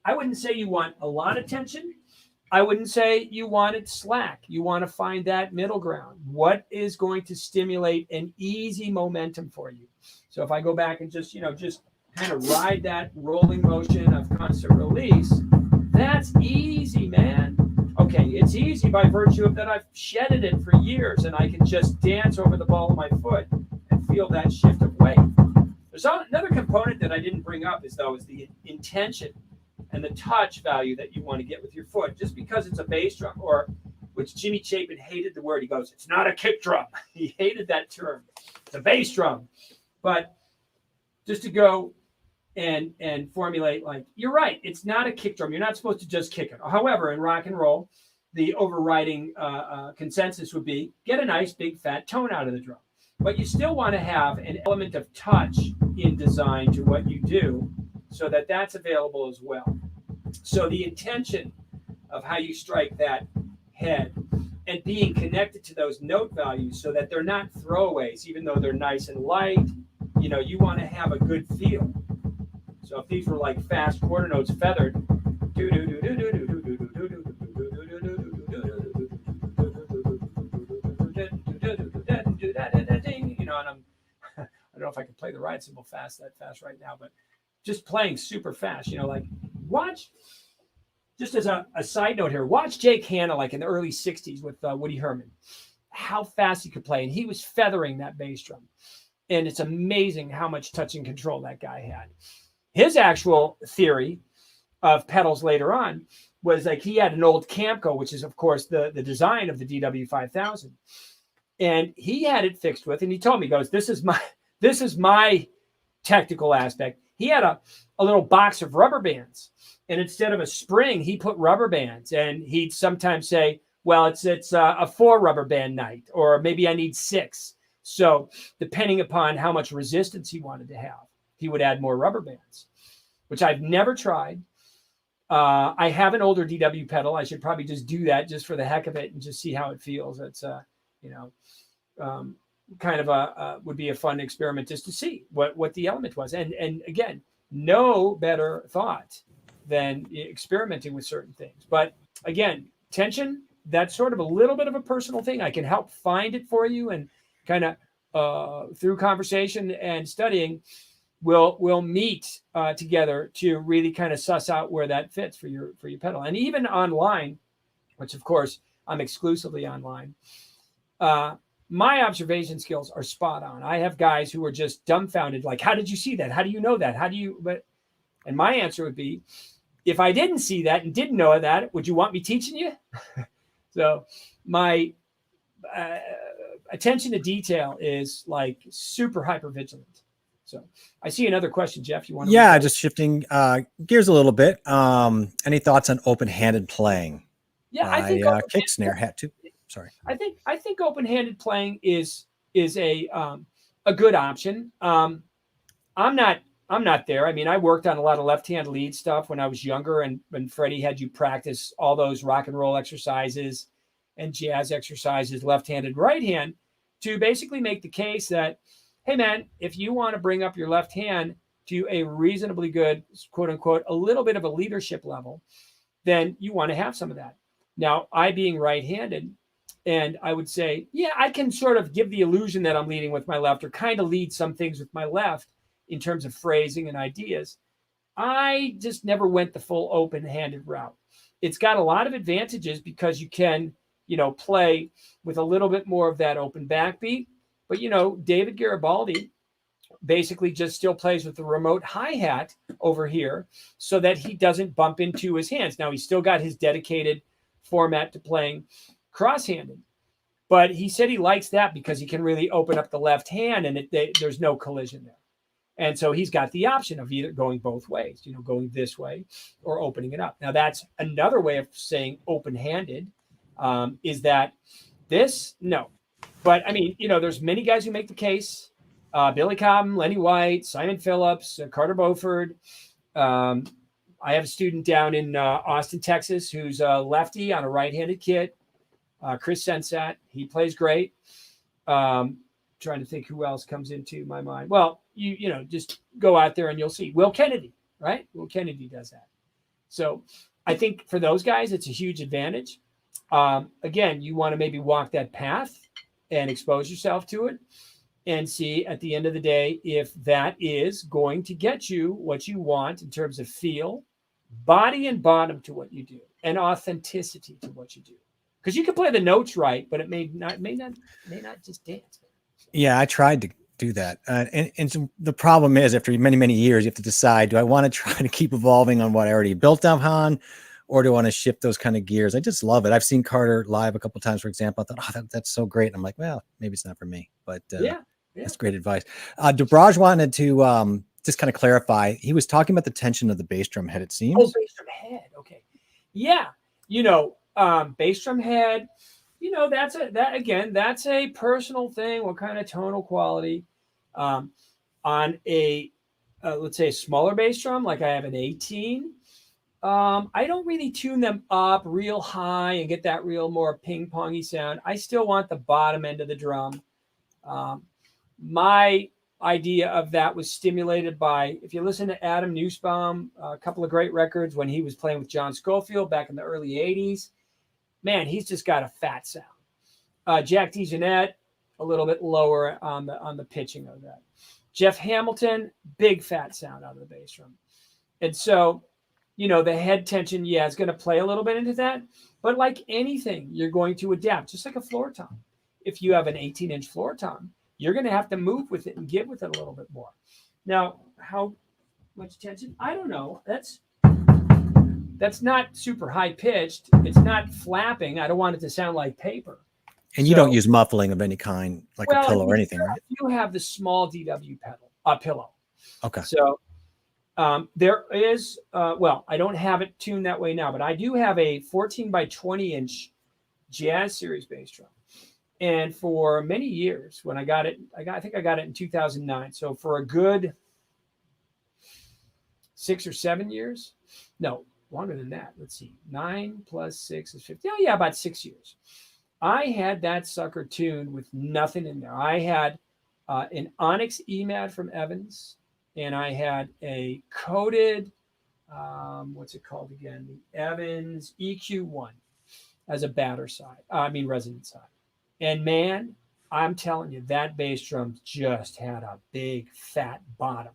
I wouldn't say you want a lot of tension. I wouldn't say you want it slack. You want to find that middle ground. What is going to stimulate an easy momentum for you? So if I go back and just kind of ride that rolling motion of constant release, that's easy, man. Okay, it's easy by virtue of that I've shedded it for years and I can just dance over the ball of my foot and feel that shift of weight. There's another component that I didn't bring up is the intention and the touch value that you want to get with your foot. Just because it's a bass drum, or which Jimmy Chapin hated the word. He goes, it's not a kick drum. He hated that term. It's a bass drum. But just to go and formulate, like, you're right, it's not a kick drum. You're not supposed to just kick it. However, in rock and roll, the overriding consensus would be get a nice big fat tone out of the drum. But you still want to have an element of touch in design to what you do so that that's available as well. So the intention of how you strike that head and being connected to those note values so that they're not throwaways, even though they're nice and light, you want to have a good feel. So if these were like fast quarter notes feathered, and I don't know if I can play the ride cymbal that fast right now, but just playing super fast, watch, just as a side note here, watch Jake Hanna like in the early 60s with Woody Herman, how fast he could play. And he was feathering that bass drum. And it's amazing how much touch and control that guy had. His actual theory of pedals later on was like he had an old Camco, which is, of course, the design of the DW5000. And he had it fixed with, and he told me, he goes, this is my technical aspect. He had a little box of rubber bands. And instead of a spring, he put rubber bands. And he'd sometimes say, well, it's a 4 rubber band night, or maybe I need 6. So depending upon how much resistance he wanted to have, he would add more rubber bands, which I've never tried. I have an older DW pedal. I should probably just do that just for the heck of it and just see how it feels. It's, kind of would be a fun experiment just to see what the element was. And again, no better thought than experimenting with certain things. But again, tension, that's sort of a little bit of a personal thing. I can help find it for you, and kind of through conversation and studying, we'll meet together to really kind of suss out where that fits for your pedal. And even online, which of course I'm exclusively online, my observation skills are spot on. I have guys who are just dumbfounded, like, how did you see that? How do you know that? And my answer would be, if I didn't see that and didn't know that, would you want me teaching you? So my attention to detail is like super hyper vigilant. So I see another question, Jeff. You want to? Yeah, just shifting gears a little bit. Any thoughts on open-handed playing? Yeah, I think kick snare hat too. Sorry. I think open-handed playing is a good option. I'm not there. I mean, I worked on a lot of left-hand lead stuff when I was younger, and when Freddie had you practice all those rock and roll exercises and jazz exercises, left-handed, right-hand, to basically make the case that, hey man, if you want to bring up your left hand to a reasonably good, quote unquote, a little bit of a leadership level, then you want to have some of that. Now, I being right-handed, and I would say, yeah, I can sort of give the illusion that I'm leading with my left, or kind of lead some things with my left in terms of phrasing and ideas. I just never went the full open-handed route. It's got a lot of advantages because you can, play with a little bit more of that open backbeat. But David Garibaldi basically just still plays with the remote hi-hat over here so that he doesn't bump into his hands. Now, he's still got his dedicated format to playing cross-handed, but he said he likes that because he can really open up the left hand and there's no collision there. And so he's got the option of either going both ways, going this way or opening it up. Now, that's another way of saying open-handed, is that this? No. But, I mean, there's many guys who make the case. Billy Cobham, Lenny White, Simon Phillips, Carter Beauford. I have a student down in Austin, Texas, who's a lefty on a right-handed kit. Chris Sensat. He plays great. Trying to think who else comes into my mind. Well, you just go out there and you'll see. Will Kennedy, right? Will Kennedy does that. So I think for those guys, it's a huge advantage. Again, you want to maybe walk that path and expose yourself to it and see at the end of the day if that is going to get you what you want in terms of feel, body and bottom to what you do, and authenticity to what you do. Because you can play the notes right, but it may not just dance. Yeah, I tried to do that. And so the problem is, after many, many years, you have to decide, do I want to try to keep evolving on what I already built upon, or do I want to shift those kind of gears? I just love it. I've seen Carter live a couple of times, for example. I thought, that's so great. And I'm like, well, maybe it's not for me, but that's great advice. DeBrage wanted to just kind of clarify. He was talking about the tension of the bass drum head, it seems. Oh, bass drum head. Okay. Yeah. Bass drum head, that's a personal thing. What kind of tonal quality, on a, let's say a smaller bass drum, like I have an 18. I don't really tune them up real high and get that real more ping pongy sound. I still want the bottom end of the drum. My idea of that was stimulated by, if you listen to Adam Nussbaum, a couple of great records when he was playing with John Scofield back in the early 80s. Man, he's just got a fat sound. Jack DeJohnette, a little bit lower on the pitching of that. Jeff Hamilton, big fat sound out of the bass drum. And so, the head tension, is going to play a little bit into that. But like anything, you're going to adapt, just like a floor tom. If you have an 18-inch floor tom, you're going to have to move with it and give with it a little bit more. Now, how much tension? I don't know. That's not super high pitched. It's not flapping. I don't want it to sound like paper. And you don't use muffling of any kind, like a pillow or anything, right? You have the small DW pillow. Okay. So there is, I don't have it tuned that way now, but I do have a 14 by 20 inch Jazz Series bass drum. And for many years, when I got it, I think I got it in 2009. So for a good 6 or 7 years, no, longer than that. Let's see, 9 plus 6 is 50. Oh yeah, about 6 years. I had that sucker tuned with nothing in there. I had an Onyx EMAD from Evans, and I had a coated, what's it called again? The Evans EQ1 as a resonant side. And man, I'm telling you, that bass drum just had a big fat bottom.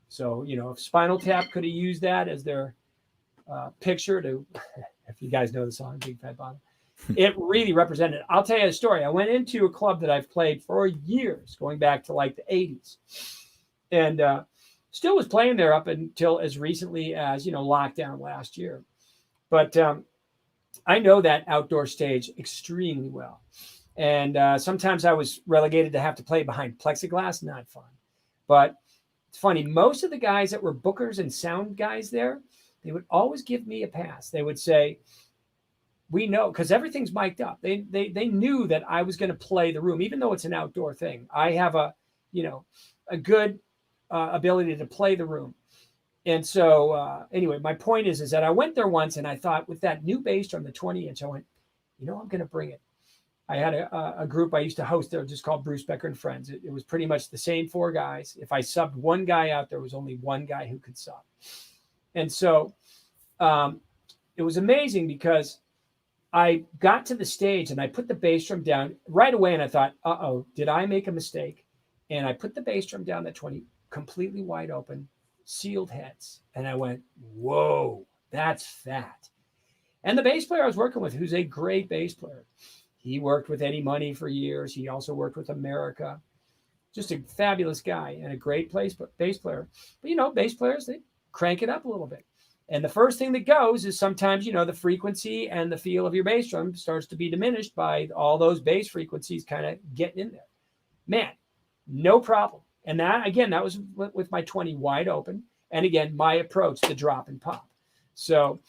So, if Spinal Tap could have used that as their picture to, if you guys know the song, Big Fat Bottom, it really represented it. I'll tell you a story. I went into a club that I've played for years, going back to like the 80s. And still was playing there up until as recently as, lockdown last year. But I know that outdoor stage extremely well. And sometimes I was relegated to have to play behind plexiglass. Not fun. But it's funny. Most of the guys that were bookers and sound guys there, they would always give me a pass. They would say, we know, because everything's mic'd up. They knew that I was going to play the room, even though it's an outdoor thing. I have a good ability to play the room. And so anyway, my point is that I went there once and I thought, with that new bass drum, the 20 inch, I went, I'm going to bring it. I had a group I used to host there just called Bruce Becker and Friends. It was pretty much the same 4 guys. If I subbed one guy out, there was only one guy who could sub. And so it was amazing because I got to the stage and I put the bass drum down right away, and I thought, uh-oh, did I make a mistake? And I put the bass drum down that 20, completely wide open, sealed heads. And I went, whoa, that's fat. And the bass player I was working with, who's a great bass player, he worked with Eddie Money for years. He also worked with America. Just a fabulous guy and a great bass player. But, bass players, they crank it up a little bit. And the first thing that goes is sometimes, the frequency and the feel of your bass drum starts to be diminished by all those bass frequencies kind of getting in there. Man, no problem. And that was with my 20 wide open. And again, my approach to drop and pop. So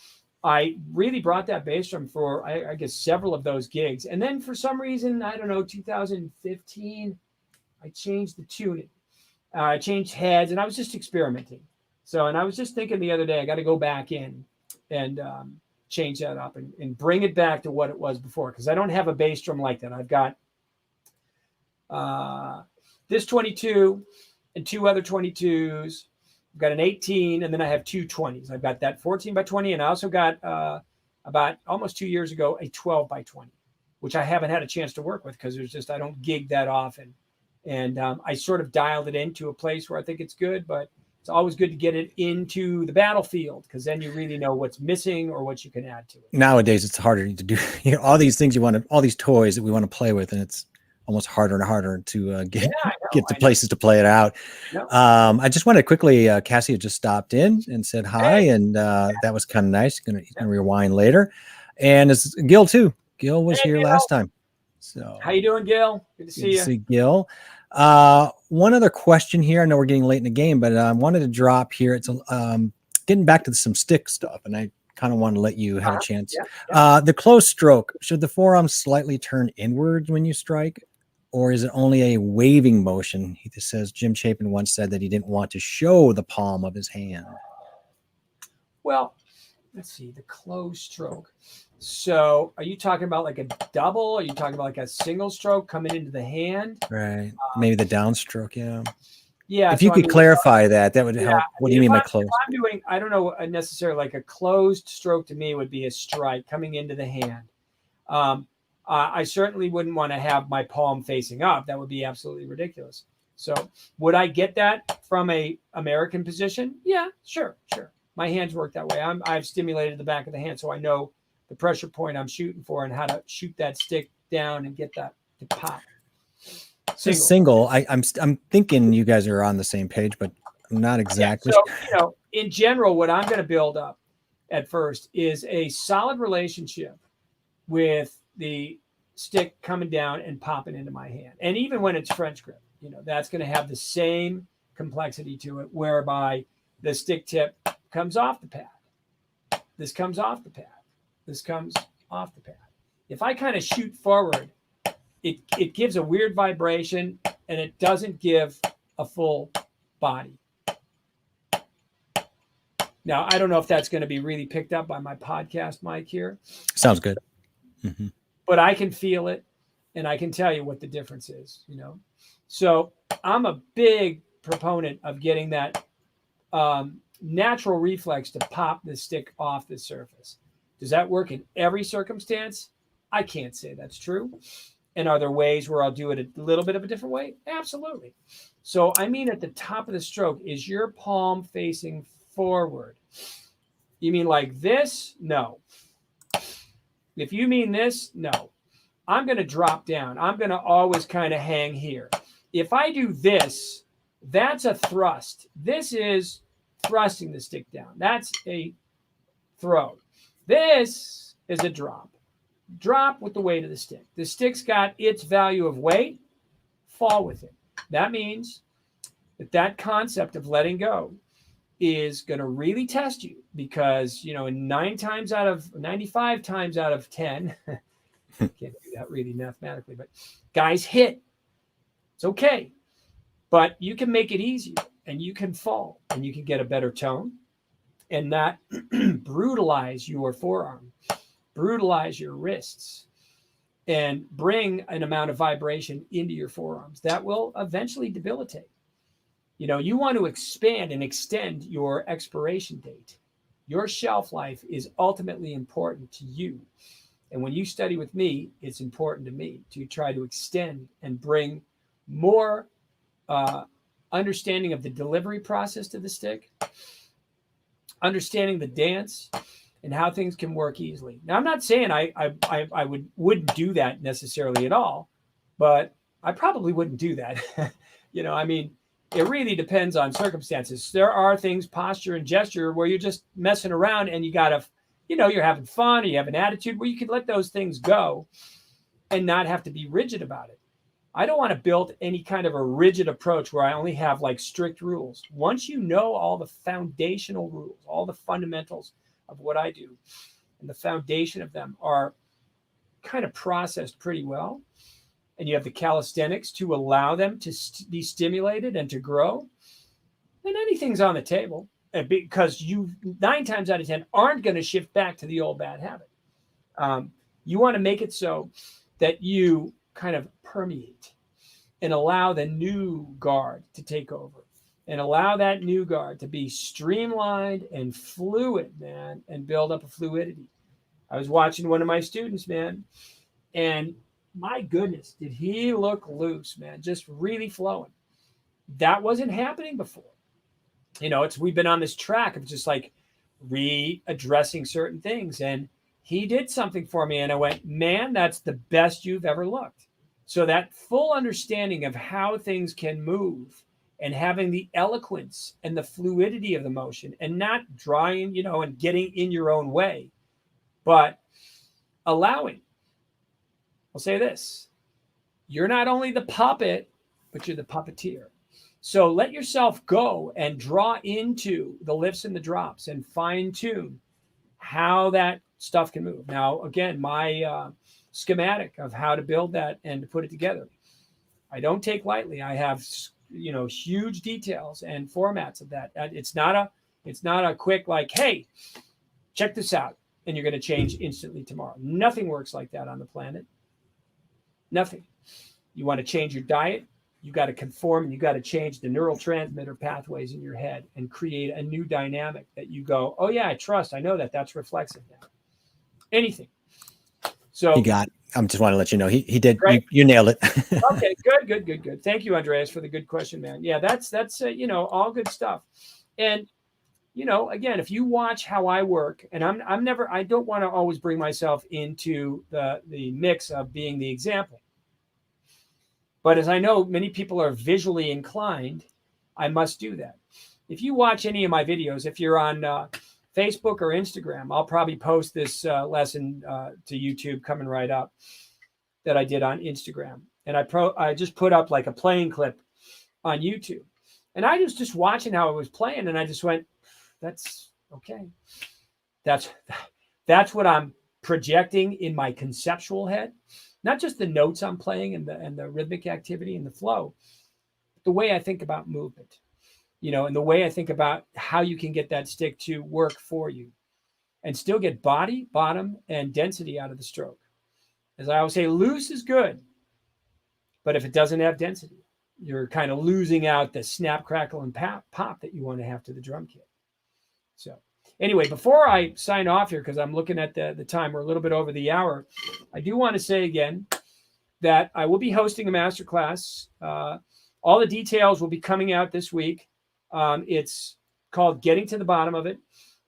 I really brought that bass drum for, I guess, several of those gigs. And then for some reason, I don't know, 2015, I changed the tuning. I changed heads, and I was just experimenting. So, and I was just thinking the other day, I got to go back in and change that up and bring it back to what it was before, because I don't have a bass drum like that. I've got this 22 and two other 22s. I've got an 18, and then I have two 20s. I've got that 14 by 20, and I also got about almost 2 years ago a 12 by 20, which I haven't had a chance to work with because I don't gig that often. And I sort of dialed it into a place where I think it's good, but it's always good to get it into the battlefield, because then you really know what's missing or what you can add to it. Nowadays, it's harder to do all these things all these toys that we want to play with, and it's almost harder and harder to get to places to play it out. No. I just wanted to quickly, Cassie had just stopped in and said hi, and that was kind of nice. Gonna rewind later. And it's Gil too. Gil was here last time. So how you doing, Gil? Good to see you. See Gil. One other question here. I know we're getting late in the game, but I wanted to drop here. It's getting back to some stick stuff, and I kind of want to let you have a chance. The close stroke, should the forearm slightly turn inwards when you strike, or is it only a waving motion? He just says Jim Chapin once said that he didn't want to show the palm of his hand. Well, let's see, the close stroke. So are you talking about like a double? Are you talking about like a single stroke coming into the hand? Right. Maybe the downstroke. Yeah. Yeah. If you could clarify that would help. What do you mean by close? I'm doing, I don't know necessarily, like a closed stroke to me would be a strike coming into the hand. I certainly wouldn't want to have my palm facing up. That would be absolutely ridiculous. So would I get that from a American position? Yeah, sure. My hands work that way. I've stimulated the back of the hand, so I know the pressure point I'm shooting for and how to shoot that stick down and get that to pop. Single. I'm thinking you guys are on the same page, but I'm not exactly. Yeah, so, in general, what I'm going to build up at first is a solid relationship with the stick coming down and popping into my hand. And even when it's French grip, that's going to have the same complexity to it, whereby the stick tip comes off the pad. This comes off the pad. This comes off the pad. If I kind of shoot forward, it gives a weird vibration, and it doesn't give a full body. Now, I don't know if that's going to be really picked up by my podcast mic here. Sounds good. Mm-hmm. But I can feel it, and I can tell you what the difference is, So I'm a big proponent of getting that natural reflex to pop the stick off the surface. Does that work in every circumstance? I can't say that's true. And are there ways where I'll do it a little bit of a different way? Absolutely. So I mean, at the top of the stroke, is your palm facing forward? You mean like this? No. If you mean this, no. I'm going to drop down. I'm going to always kind of hang here. If I do this, that's a thrust. This is thrusting the stick down. That's a throw. This is a drop. Drop with the weight of the stick. The stick's got its value of weight. Fall with it. That means that concept of letting go is going to really test you, because, 95 times out of 10, can't do that really mathematically, but guys hit. It's okay. But you can make it easier, and you can fall, and you can get a better tone and not brutalize your forearm, brutalize your wrists, and bring an amount of vibration into your forearms that will eventually debilitate. You want to expand and extend your expiration date. Your shelf life is ultimately important to you. And when you study with me, it's important to me to try to extend and bring more uh, understanding of the delivery process to the stick, understanding the dance, and how things can work easily. Now, I'm not saying I wouldn't do that necessarily at all, but I probably wouldn't do that. I mean, it really depends on circumstances. There are things, posture and gesture, where you're just messing around and you gotta, you're having fun or you have an attitude where you can let those things go and not have to be rigid about it. I don't want to build any kind of a rigid approach where I only have like strict rules. Once you know all the foundational rules, all the fundamentals of what I do, and the foundation of them are kind of processed pretty well, and you have the calisthenics to allow them to be stimulated and to grow, then anything's on the table, because you 9 times out of 10 aren't going to shift back to the old bad habit. You want to make it so that you kind of permeate and allow the new guard to take over and allow that new guard to be streamlined and fluid, man, and build up a fluidity. I was watching one of my students, man, and my goodness, did he look loose, man, just really flowing. That wasn't happening before. We've been on this track of just like readdressing certain things. And he did something for me and I went, man, that's the best you've ever looked. So that full understanding of how things can move and having the eloquence and the fluidity of the motion and not drawing, and getting in your own way, but allowing. I'll say this. You're not only the puppet, but you're the puppeteer. So let yourself go and draw into the lifts and the drops and fine tune how that stuff can move. Now, again, my schematic of how to build that and to put it together, I don't take lightly. I have, huge details and formats of that. It's not a quick like, hey, check this out, and you're going to change instantly tomorrow. Nothing works like that on the planet. Nothing. You want to change your diet, you got to conform, and you got to change the neurotransmitter pathways in your head and create a new dynamic that you go, oh yeah, I know that's reflexive now. Anything. So he got. I just want to let you know he did. You nailed it. Okay, good. Thank you, Andreas, for the good question, man. Yeah, that's all good stuff. And again, if you watch how I work, and I don't want to always bring myself into the mix of being the example. But as I know many people are visually inclined, I must do that. If you watch any of my videos, if you're on Facebook or Instagram, I'll probably post this lesson to YouTube coming right up that I did on Instagram. And I just put up like a playing clip on YouTube. And I was just watching how it was playing, and I just went, that's okay. That's what I'm projecting in my conceptual head. Not just the notes I'm playing and the rhythmic activity and the flow, but the way I think about movement, and the way I think about how you can get that stick to work for you and still get body, bottom, and density out of the stroke. As I always say, loose is good, but if it doesn't have density, you're kind of losing out the snap, crackle, and pop that you want to have to the drum kit. So anyway, before I sign off here, because I'm looking at the time, we're a little bit over the hour, I do want to say again that I will be hosting a masterclass. All the details will be coming out this week. It's called Getting to the Bottom of It.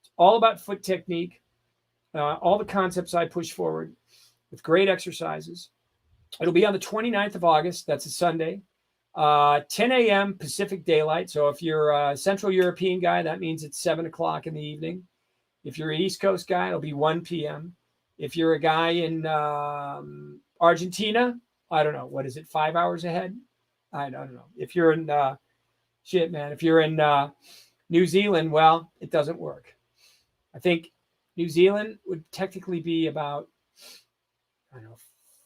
It's all about foot technique, all the concepts I push forward with great exercises. It'll be on the 29th of August. That's a Sunday. 10 a.m. Pacific Daylight. So if you're a Central European guy, that means it's 7 o'clock in the evening. If you're an East Coast guy, it'll be 1 p.m. If you're a guy in Argentina, I don't know. What is it, 5 hours ahead? I don't know. If you're in, if you're in New Zealand, well, it doesn't work. I think New Zealand would technically be about,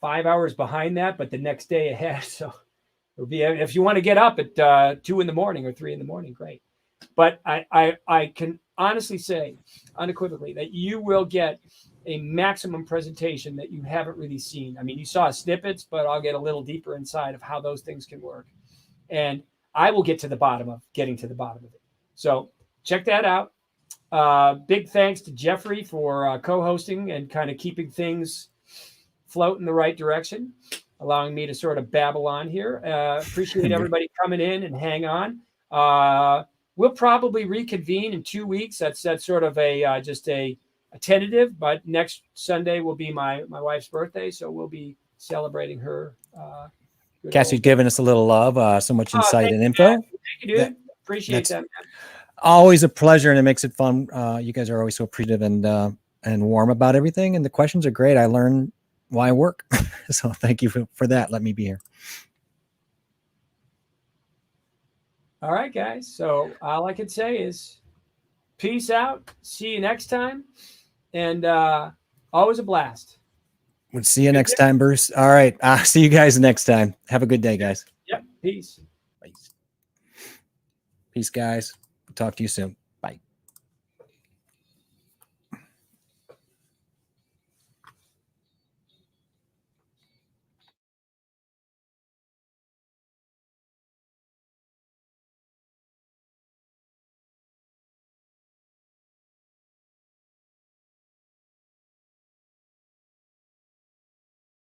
5 hours behind that, but the next day ahead. So it'll be, if you want to get up at 2 in the morning or 3 in the morning, great. But I can honestly say unequivocally that you will get a maximum presentation that you haven't really seen. I mean, you saw snippets, but I'll get a little deeper inside of how those things can work. And I will get to the bottom of getting to the bottom of it. So check that out. Big thanks to Jeffrey for co-hosting and kind of keeping things float in the right direction, allowing me to sort of babble on here. Appreciate everybody coming in and hang on. We'll probably reconvene in 2 weeks. That's sort of just a tentative, but next Sunday will be my wife's birthday, so we'll be celebrating her. Cassie's giving us a little love, so much insight and info. Thank you, dude. Appreciate that, man. Always a pleasure, and it makes it fun. You guys are always so appreciative and warm about everything, and the questions are great. I learn why I work. So thank you for that. Let me be here. All right, guys. So all I can say is peace out. See you next time. And always a blast. We'll see you next time, Bruce. All right. See you guys next time. Have a good day, guys. Yep. Peace. Peace, guys. Talk to you soon.